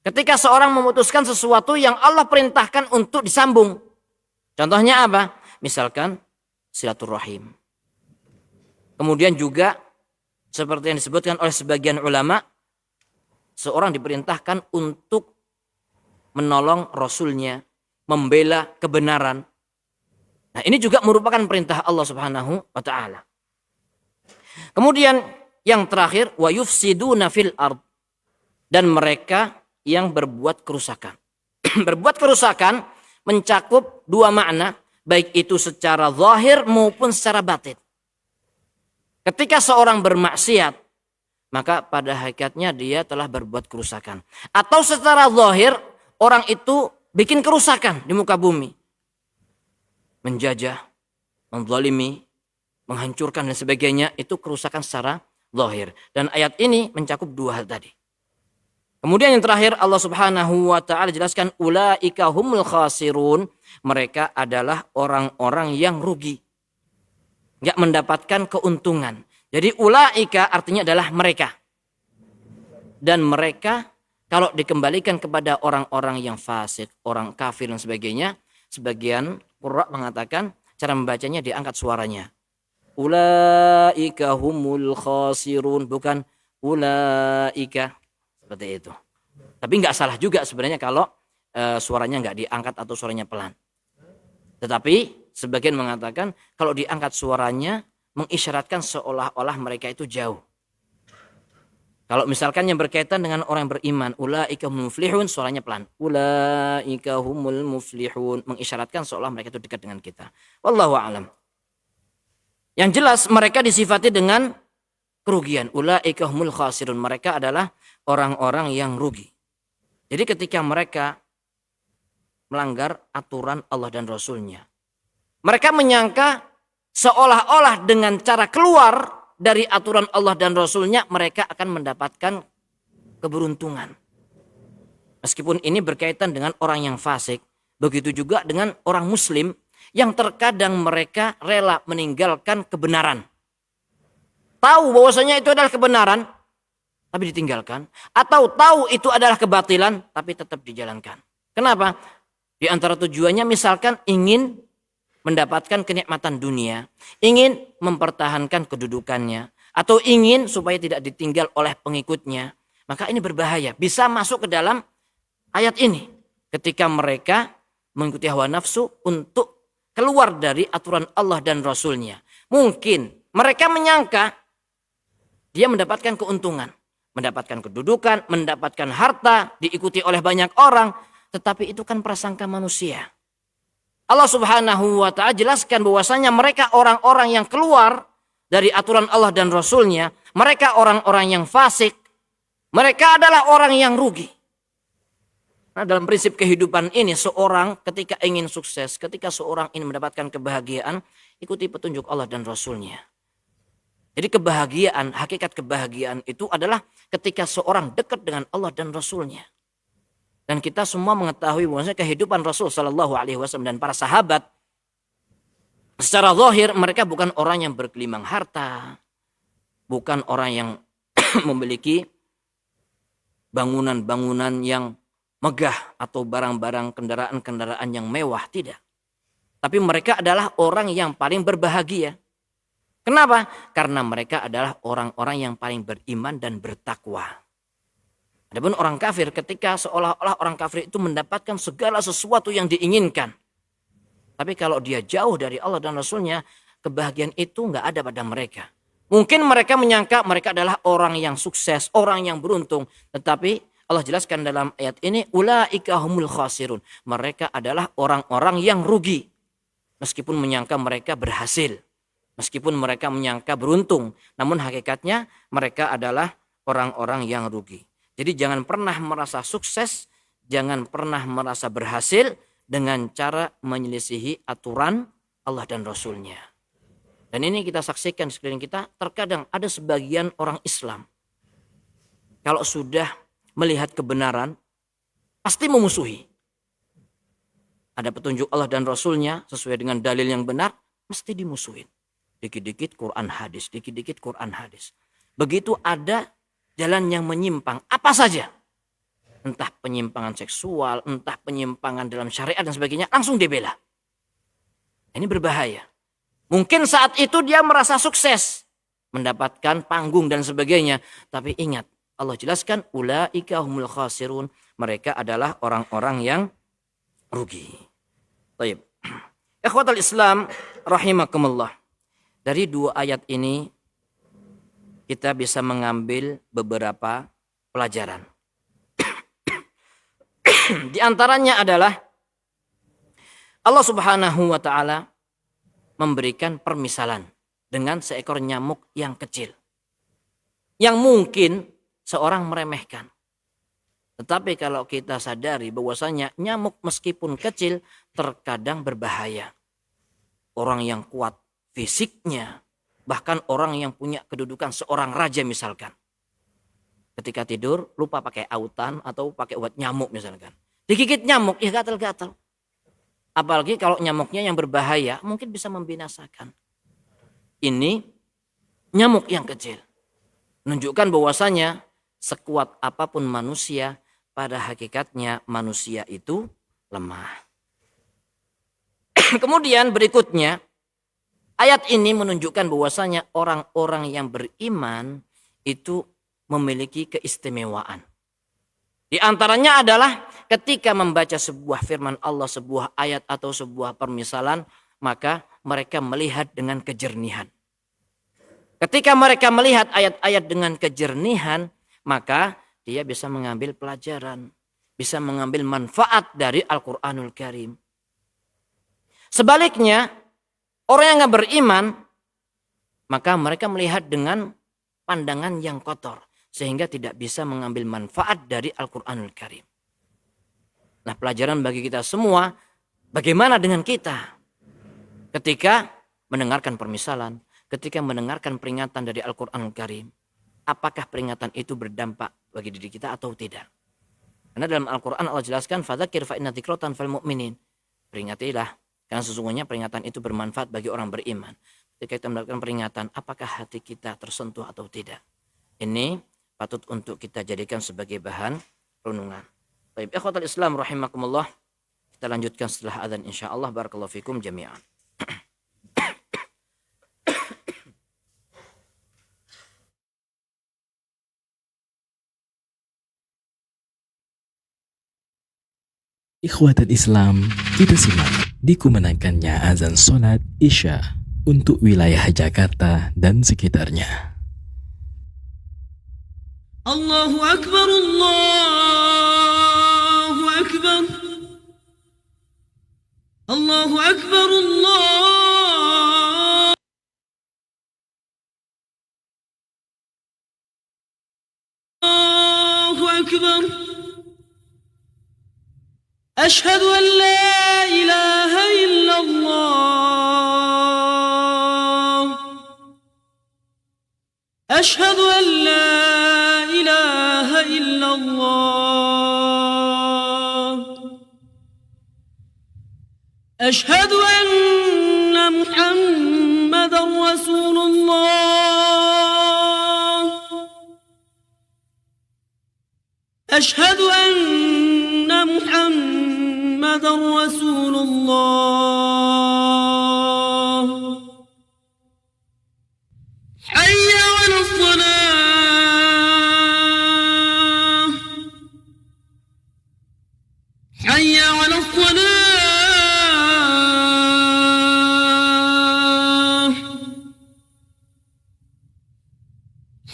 Ketika seorang memutuskan sesuatu yang Allah perintahkan untuk disambung. Contohnya apa? Misalkan silaturahim. Kemudian juga seperti yang disebutkan oleh sebagian ulama, seorang diperintahkan untuk menolong Rasulnya, membela kebenaran. Nah, ini juga merupakan perintah Allah Subhanahu wa taala. Kemudian yang terakhir, wa yufsiduna fil ard, dan mereka yang berbuat kerusakan. Berbuat kerusakan mencakup dua makna, baik itu secara zahir maupun secara batin. Ketika seorang bermaksiat, maka pada hakikatnya dia telah berbuat kerusakan. Atau secara zahir, orang itu bikin kerusakan di muka bumi. Menjajah, menzalimi, menghancurkan dan sebagainya, itu kerusakan secara zahir. Dan ayat ini mencakup dua hal tadi. Kemudian yang terakhir Allah Subhanahu wa taala jelaskan ulaika humul khasirun, mereka adalah orang-orang yang rugi. Enggak mendapatkan keuntungan. Jadi ulaika artinya adalah mereka. Dan mereka kalau dikembalikan kepada orang-orang yang fasik, orang kafir dan sebagainya, sebagian qurra mengatakan cara membacanya diangkat suaranya. Ulaika humul khasirun, bukan ulaika. Seperti itu. Tapi nggak salah juga sebenarnya kalau suaranya nggak diangkat atau suaranya pelan. Tetapi sebagian mengatakan kalau diangkat suaranya mengisyaratkan seolah-olah mereka itu jauh. Kalau misalkan yang berkaitan dengan orang yang beriman, ulaika humul muflihun, suaranya pelan. Ulaika humul muflihun, mengisyaratkan seolah mereka itu dekat dengan kita. Wallahu a'lam. Yang jelas mereka disifati dengan kerugian. Ulaika humul khasirun, mereka adalah orang-orang yang rugi. Jadi ketika mereka melanggar aturan Allah dan Rasulnya, mereka menyangka seolah-olah dengan cara keluar dari aturan Allah dan Rasulnya mereka akan mendapatkan keberuntungan. Meskipun ini berkaitan dengan orang yang fasik, begitu juga dengan orang muslim yang terkadang mereka rela meninggalkan kebenaran. Tahu bahwasanya itu adalah kebenaran, tapi ditinggalkan. Atau tahu itu adalah kebatilan, tapi tetap dijalankan. Kenapa? Di antara tujuannya misalkan ingin mendapatkan kenikmatan dunia, ingin mempertahankan kedudukannya, atau ingin supaya tidak ditinggal oleh pengikutnya. Maka ini berbahaya. Bisa masuk ke dalam ayat ini. Ketika mereka mengikuti hawa nafsu untuk keluar dari aturan Allah dan Rasulnya. Mungkin mereka menyangka dia mendapatkan keuntungan. Mendapatkan kedudukan, mendapatkan harta, diikuti oleh banyak orang. Tetapi itu kan prasangka manusia. Allah Subhanahu wa ta'ala jelaskan bahwasanya mereka orang-orang yang keluar dari aturan Allah dan Rasulnya. Mereka orang-orang yang fasik. Mereka adalah orang yang rugi. Nah, dalam prinsip kehidupan ini seorang ketika ingin sukses, ketika seorang ingin mendapatkan kebahagiaan, ikuti petunjuk Allah dan Rasulnya. Jadi kebahagiaan, hakikat kebahagiaan itu adalah ketika seorang dekat dengan Allah dan Rasulnya. Dan kita semua mengetahui bahwasanya kehidupan Rasul Shallallahu Alaihi Wasallam dan para sahabat secara zahir mereka bukan orang yang bergelimang harta, bukan orang yang memiliki bangunan-bangunan yang megah atau barang-barang kendaraan-kendaraan yang mewah, tidak. Tapi mereka adalah orang yang paling berbahagia. Kenapa? Karena mereka adalah orang-orang yang paling beriman dan bertakwa. Adapun orang kafir, ketika seolah-olah orang kafir itu mendapatkan segala sesuatu yang diinginkan. Tapi kalau dia jauh dari Allah dan Rasulnya, kebahagiaan itu nggak ada pada mereka. Mungkin mereka menyangka mereka adalah orang yang sukses, orang yang beruntung. Tetapi Allah jelaskan dalam ayat ini, ulaika humul khasirun. Mereka adalah orang-orang yang rugi. Meskipun menyangka mereka berhasil. Meskipun mereka menyangka beruntung. Namun hakikatnya mereka adalah orang-orang yang rugi. Jadi jangan pernah merasa sukses, jangan pernah merasa berhasil dengan cara menyelisihi aturan Allah dan Rasulnya. Dan ini kita saksikan sekeliling kita, terkadang ada sebagian orang Islam. Kalau sudah melihat kebenaran, pasti memusuhi. ada petunjuk Allah dan Rasulnya sesuai dengan dalil yang benar, mesti dimusuhin. Dikit-dikit Quran hadis, dikit-dikit Quran hadis. Begitu ada jalan yang menyimpang, apa saja. Entah penyimpangan seksual, entah penyimpangan dalam syariat dan sebagainya, langsung dibela. Ini berbahaya. Mungkin saat itu dia merasa sukses, mendapatkan panggung dan sebagainya. Tapi ingat, Allah jelaskan, ulaika humul khasirun. Mereka adalah orang-orang yang rugi. Baik. Ikhwatal Islam rahimakumullah. Dari dua ayat ini kita bisa mengambil beberapa pelajaran. Di antaranya adalah Allah Subhanahu wa taala memberikan permisalan dengan seekor nyamuk yang kecil. Yang mungkin seorang meremehkan. Tetapi kalau kita sadari bahwasanya nyamuk meskipun kecil terkadang berbahaya. Orang yang kuat fisiknya, bahkan orang yang punya kedudukan seorang raja misalkan. Ketika tidur lupa pakai autan atau pakai obat nyamuk misalkan. Digigit nyamuk ya gatal-gatal. Apalagi kalau nyamuknya yang berbahaya mungkin bisa membinasakan. Ini nyamuk yang kecil. Menunjukkan bahwasanya sekuat apapun manusia, pada hakikatnya manusia itu lemah. Kemudian berikutnya, ayat ini menunjukkan bahwasanya orang-orang yang beriman itu memiliki keistimewaan. Di antaranya adalah ketika membaca sebuah firman Allah, sebuah ayat atau sebuah permisalan, maka mereka melihat dengan kejernihan. Ketika mereka melihat ayat-ayat dengan kejernihan, maka dia bisa mengambil pelajaran, bisa mengambil manfaat dari Al-Quranul Karim. Sebaliknya, orang yang gak beriman, maka mereka melihat dengan pandangan yang kotor, sehingga tidak bisa mengambil manfaat dari Al-Quranul Karim. Nah, pelajaran bagi kita semua, bagaimana dengan kita ketika mendengarkan permisalan, ketika mendengarkan peringatan dari Al-Quranul Karim. Apakah peringatan itu berdampak bagi diri kita atau tidak? Karena dalam Al-Quran Allah jelaskan, fadzakir fa inna dzikra tanfa'ul mu'minin. Peringatilah, karena sesungguhnya peringatan itu bermanfaat bagi orang beriman. Ketika kita mendapatkan peringatan, apakah hati kita tersentuh atau tidak? Ini patut untuk kita jadikan sebagai bahan renungan. Baik, ikhwatul Islam rahimakumullah. Kita lanjutkan setelah adzan insyaallah. Barakallahu fikum jami'an. Ikhwatul Islam, kita simak dikumandangkannya azan sholat Isya untuk wilayah Jakarta dan sekitarnya. Allahu Akbar, Allahu Akbar, Allahu Akbar, Allahu Akbar. أشهد أن لا إله إلا الله أشهد أن لا إله إلا الله أشهد أن محمدا رسول الله أشهد أن محمدا رسول الله حي على الصلاة حي على الصلاة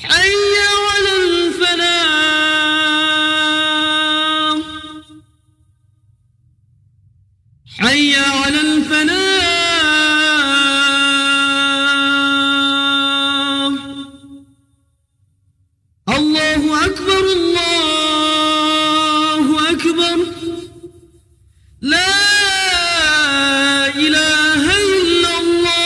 حي على الفلاح حي على الفلاح الله أكبر الله أكبر لا إله إلا الله.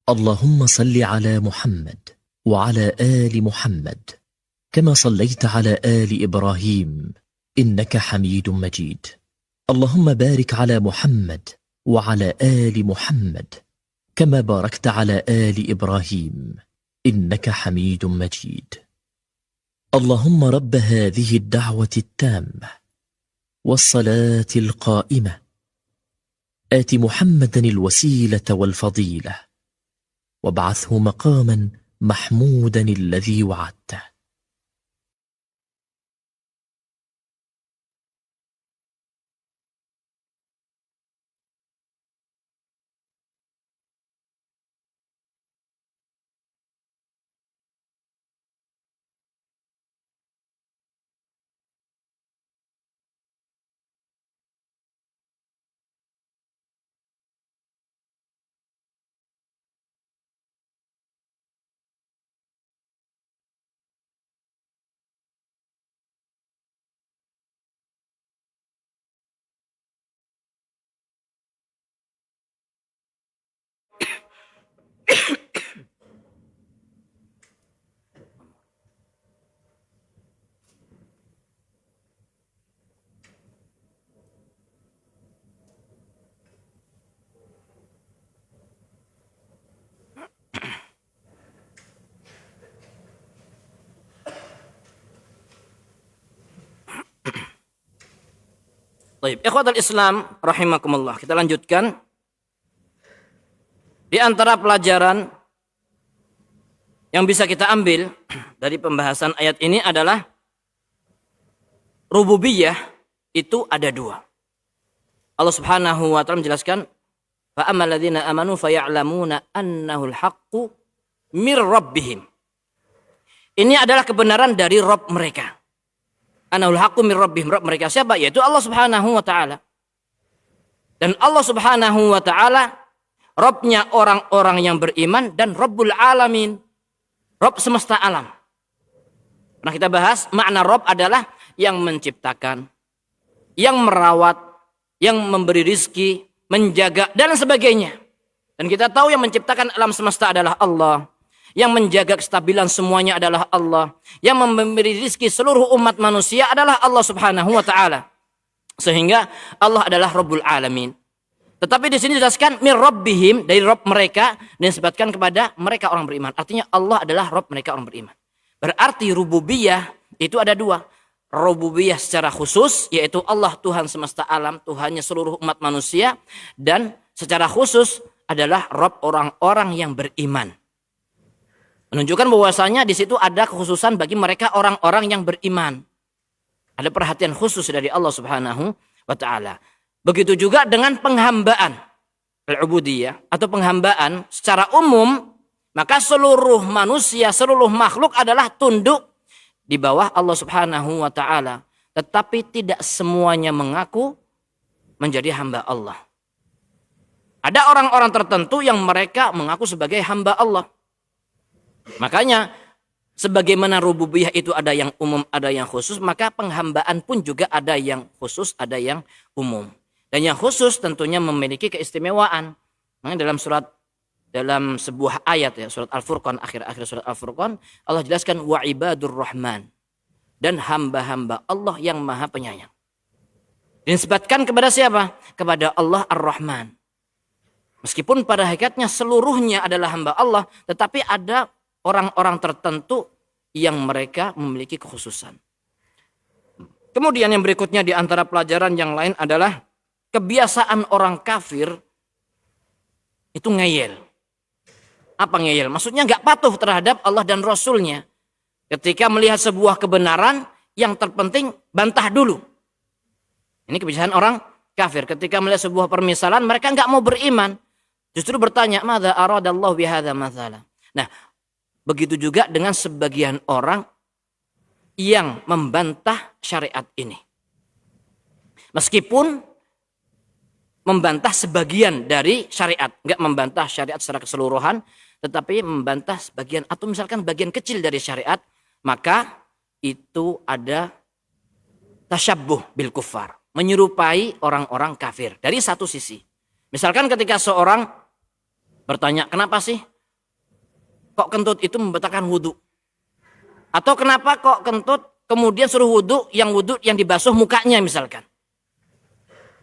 اللهم صل على محمد وعلى آل محمد كما صليت على آل إبراهيم إنك حميد مجيد. اللهم بارك على محمد وعلى آل محمد كما باركت على آل إبراهيم إنك حميد مجيد. اللهم رب هذه الدعوة التامة والصلاة القائمة آت محمدا الوسيلة والفضيلة وابعثه مقاما محمودا الذي وعدته. Baik, ikhwatul Islam rahimakumullah. Kita lanjutkan. Di antara pelajaran yang bisa kita ambil dari pembahasan ayat ini adalah rububiyah itu ada dua. Allah Subhanahu wa taala menjelaskan, fa ammal ladzina amanu faya'lamuna annahul haqqu mir rabbihim. Ini adalah kebenaran dari Rabb mereka. Annahul haqqu mir rabbihim. Rabb mereka siapa? Yaitu Allah Subhanahu wa taala. Dan Allah Subhanahu wa taala Rabbnya orang-orang yang beriman dan Rabbul alamin. Rabb semesta alam. Nah, kita bahas makna Rabb adalah yang menciptakan, yang merawat, yang memberi rizki, menjaga dan sebagainya. Dan kita tahu yang menciptakan alam semesta adalah Allah. Yang menjaga kestabilan semuanya adalah Allah. Yang memberi rizki seluruh umat manusia adalah Allah Subhanahu wa taala. Sehingga Allah adalah Rabbul alamin. Tetapi di sini dijelaskan mir rabbihim, dari Rabb mereka, dan disebutkan kepada mereka orang beriman. Artinya Allah adalah Rabb mereka orang beriman. Berarti rububiyah itu ada dua. Rububiyah secara khusus, yaitu Allah Tuhan semesta alam, Tuhannya seluruh umat manusia. Dan secara khusus adalah Rabb orang-orang yang beriman. Menunjukkan bahwasanya di situ ada kekhususan bagi mereka orang-orang yang beriman. Ada perhatian khusus dari Allah Subhanahu wa taala. Begitu juga dengan penghambaan al-ubudiyah atau penghambaan secara umum, maka seluruh manusia, seluruh makhluk adalah tunduk di bawah Allah Subhanahu wa taala, tetapi tidak semuanya mengaku menjadi hamba Allah. Ada orang-orang tertentu yang mereka mengaku sebagai hamba Allah. Makanya sebagaimana rububiyah itu ada yang umum, ada yang khusus, maka penghambaan pun juga ada yang khusus, ada yang umum. Dan yang khusus tentunya memiliki keistimewaan. Nah, dalam sebuah ayat ya, surat Al-Furqan, akhir-akhir surat Al-Furqan, Allah jelaskan wa ibadur rahman, dan hamba-hamba Allah yang maha penyayang. Disebutkan kepada siapa? Kepada Allah Ar-Rahman. Meskipun pada hakikatnya seluruhnya adalah hamba Allah, tetapi ada orang-orang tertentu yang mereka memiliki kekhususan. Kemudian yang berikutnya di antara pelajaran yang lain adalah kebiasaan orang kafir itu ngeyel. Apa ngeyel? Maksudnya nggak patuh terhadap Allah dan Rasulnya. Ketika melihat sebuah kebenaran, yang terpenting bantah dulu. Ini kebiasaan orang kafir. Ketika melihat sebuah permisalan, mereka nggak mau beriman. Justru bertanya, madza aradallahu bihadza mathala. Nah, begitu juga dengan sebagian orang yang membantah syariat ini. Meskipun membantah sebagian dari syariat, enggak membantah syariat secara keseluruhan, tetapi membantah sebagian atau misalkan bagian kecil dari syariat, maka itu ada tasyabbuh bil kuffar, menyerupai orang-orang kafir dari satu sisi. Misalkan ketika seorang bertanya, kenapa sih kok kentut itu membatalkan wudhu? Atau kenapa kok kentut kemudian suruh wudhu yang dibasuh mukanya misalkan.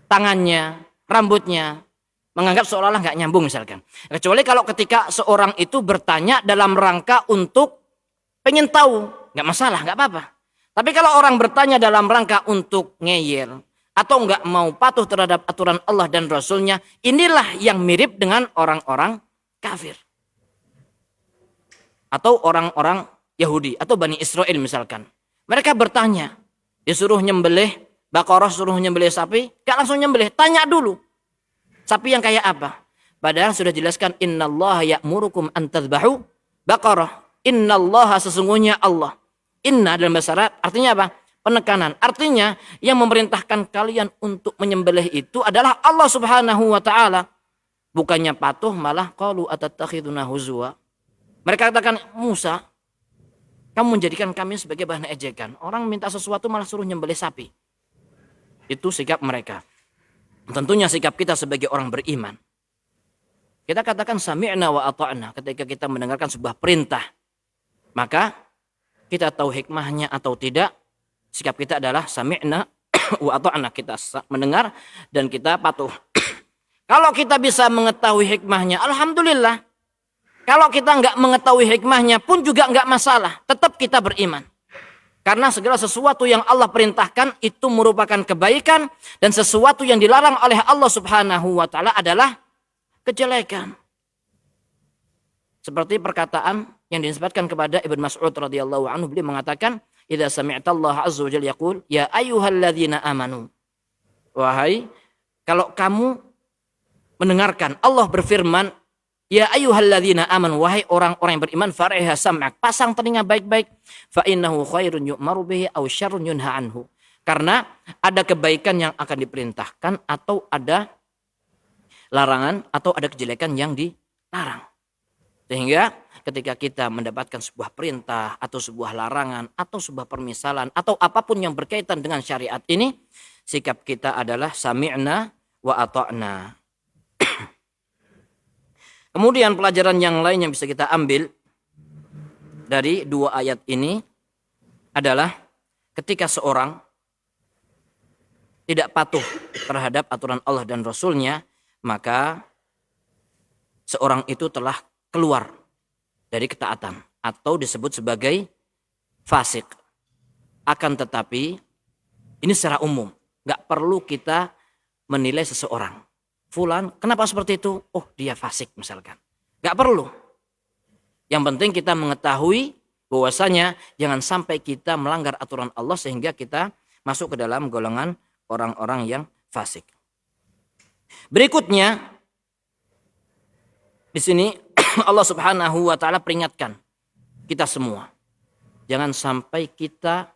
Tangannya, rambutnya, menganggap seolah-olah nggak nyambung misalkan. Kecuali kalau ketika seorang itu bertanya dalam rangka untuk pengen tahu, nggak masalah, nggak apa-apa. Tapi kalau orang bertanya dalam rangka untuk ngeyel atau nggak mau patuh terhadap aturan Allah dan Rasulnya, inilah yang mirip dengan orang-orang kafir. Atau orang-orang Yahudi atau Bani Israel misalkan. Mereka bertanya, disuruh nyembelih Baqarah, suruh nyembelih sapi, gak langsung nyembelih, tanya dulu. Sapi yang kayak apa? Padahal sudah jelaskan, innallaha ya'murukum an tadhbahu baqarah. Innallaha, sesungguhnya Allah. Inna dalam bahasa Arab artinya apa? Penekanan. Artinya yang memerintahkan kalian untuk menyembelih itu adalah Allah Subhanahu wa taala. Bukannya patuh, malah qalu atattakhiduna huzwa. Mereka katakan, Musa, kamu menjadikan kami sebagai bahan ejekan. Orang minta sesuatu malah suruh nyembelih sapi. Itu sikap mereka. Tentunya sikap kita sebagai orang beriman. Kita katakan sami'na wa ata'na ketika kita mendengarkan sebuah perintah. Maka kita tahu hikmahnya atau tidak, sikap kita adalah sami'na wa ata'na, kita mendengar dan kita patuh. Kalau kita bisa mengetahui hikmahnya, alhamdulillah. Kalau kita nggak mengetahui hikmahnya pun juga nggak masalah, tetap kita beriman. Karena segala sesuatu yang Allah perintahkan itu merupakan kebaikan, dan sesuatu yang dilarang oleh Allah Subhanahu wa taala adalah kejelekan. Seperti perkataan yang dinisbatkan kepada Ibnu Mas'ud radhiyallahu anhu, beliau mengatakan, "Idza sami'ta Allah azza wa jalla yaqul, ya ayyuhalladzina amanu." Wahai, kalau kamu mendengarkan Allah berfirman, ya ayyuhalladzina amanu, wahai orang-orang yang beriman, fariha sam'ak, pasang telinga baik-baik, fa innahu khairun yu'maru bihi aw syarrun yunha anhu. Karena ada kebaikan yang akan diperintahkan atau ada larangan atau ada kejelekan yang dilarang. Sehingga ketika kita mendapatkan sebuah perintah atau sebuah larangan atau sebuah permisalan atau apapun yang berkaitan dengan syariat ini, sikap kita adalah sami'na wa ata'na. Kemudian pelajaran yang lain yang bisa kita ambil dari dua ayat ini adalah ketika seorang tidak patuh terhadap aturan Allah dan Rasulnya, maka seorang itu telah keluar dari ketaatan atau disebut sebagai fasik. Akan tetapi ini secara umum, nggak perlu kita menilai seseorang. Fulan, kenapa seperti itu? Oh, dia fasik misalkan. Nggak perlu. Yang penting kita mengetahui bahwasanya jangan sampai kita melanggar aturan Allah sehingga kita masuk ke dalam golongan orang-orang yang fasik. Berikutnya di sini Allah Subhanahu wa taala peringatkan kita semua. Jangan sampai kita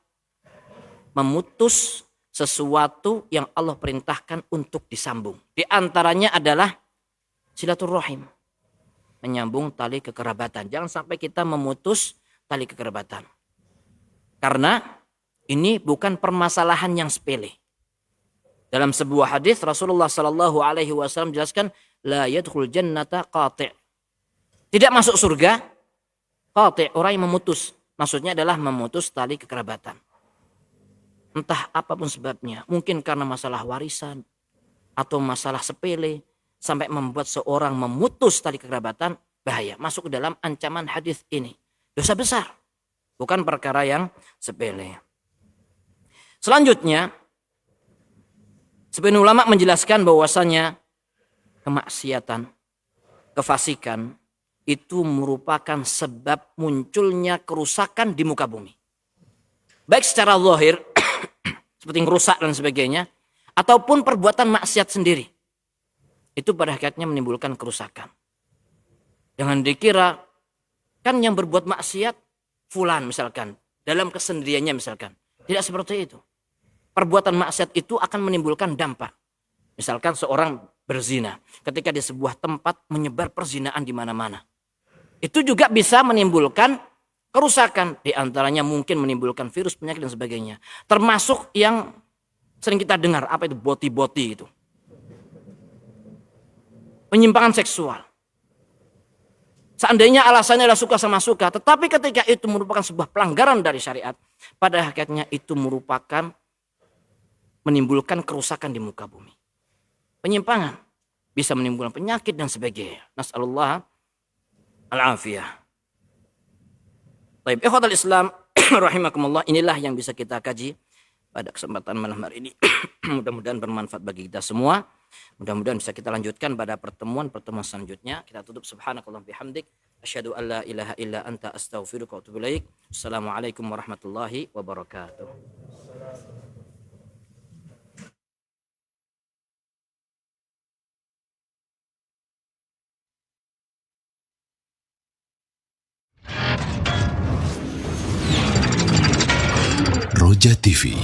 memutus sesuatu yang Allah perintahkan untuk disambung. Di antaranya adalah silaturahim. Menyambung tali kekerabatan. Jangan sampai kita memutus tali kekerabatan. Karena ini bukan permasalahan yang sepele. Dalam sebuah hadis Rasulullah sallallahu alaihi wasallam jelaskan, la yadkhul jannata qati'. Tidak masuk surga qati', orang yang memutus. Maksudnya adalah memutus tali kekerabatan. Entah apapun sebabnya, mungkin karena masalah warisan atau masalah sepele sampai membuat seorang memutus tali kekerabatan, bahaya, masuk ke dalam ancaman hadis ini. Dosa besar, bukan perkara yang sepele. Selanjutnya, sebagian ulama menjelaskan bahwasanya kemaksiatan, kefasikan itu merupakan sebab munculnya kerusakan di muka bumi. Baik secara zahir seperti ngerusak dan sebagainya, ataupun perbuatan maksiat sendiri. Itu pada hakikatnya menimbulkan kerusakan. Jangan dikira kan yang berbuat maksiat fulan misalkan, dalam kesendiriannya misalkan. Tidak seperti itu. Perbuatan maksiat itu akan menimbulkan dampak. Misalkan seorang berzina, ketika di sebuah tempat menyebar perzinaan di mana-mana. Itu juga bisa menimbulkan kerusakan. Di antaranya mungkin menimbulkan virus, penyakit dan sebagainya. Termasuk yang sering kita dengar, apa itu boti-boti itu. Penyimpangan seksual. Seandainya alasannya adalah suka sama suka, tetapi ketika itu merupakan sebuah pelanggaran dari syariat, pada hakikatnya itu merupakan menimbulkan kerusakan di muka bumi. Penyimpangan bisa menimbulkan penyakit dan sebagainya. Nas'alullah al-afiyah. Baik, ikhwatal Islam rahimakumullah, inilah yang bisa kita kaji pada kesempatan malam hari ini. Mudah-mudahan bermanfaat bagi kita semua. Mudah-mudahan bisa kita lanjutkan pada pertemuan selanjutnya. Kita tutup subhanakallah bihamdik. Asyhadu an la ilaha illa anta astaghfiruka wa atubu ilaik. Assalamualaikum warahmatullahi wabarakatuh. Roja TV.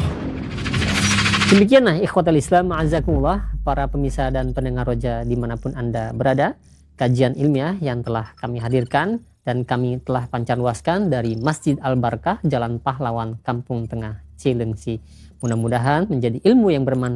Demikianlah ikhwatal Islam ma'azakumullah, para pemirsa dan pendengar Roja dimanapun Anda berada, kajian ilmiah yang telah kami hadirkan dan kami telah pancarluaskan dari Masjid Al-Barkah, Jalan Pahlawan, Kampung Tengah, Cilengsi. Mudah-mudahan menjadi ilmu yang bermanfaat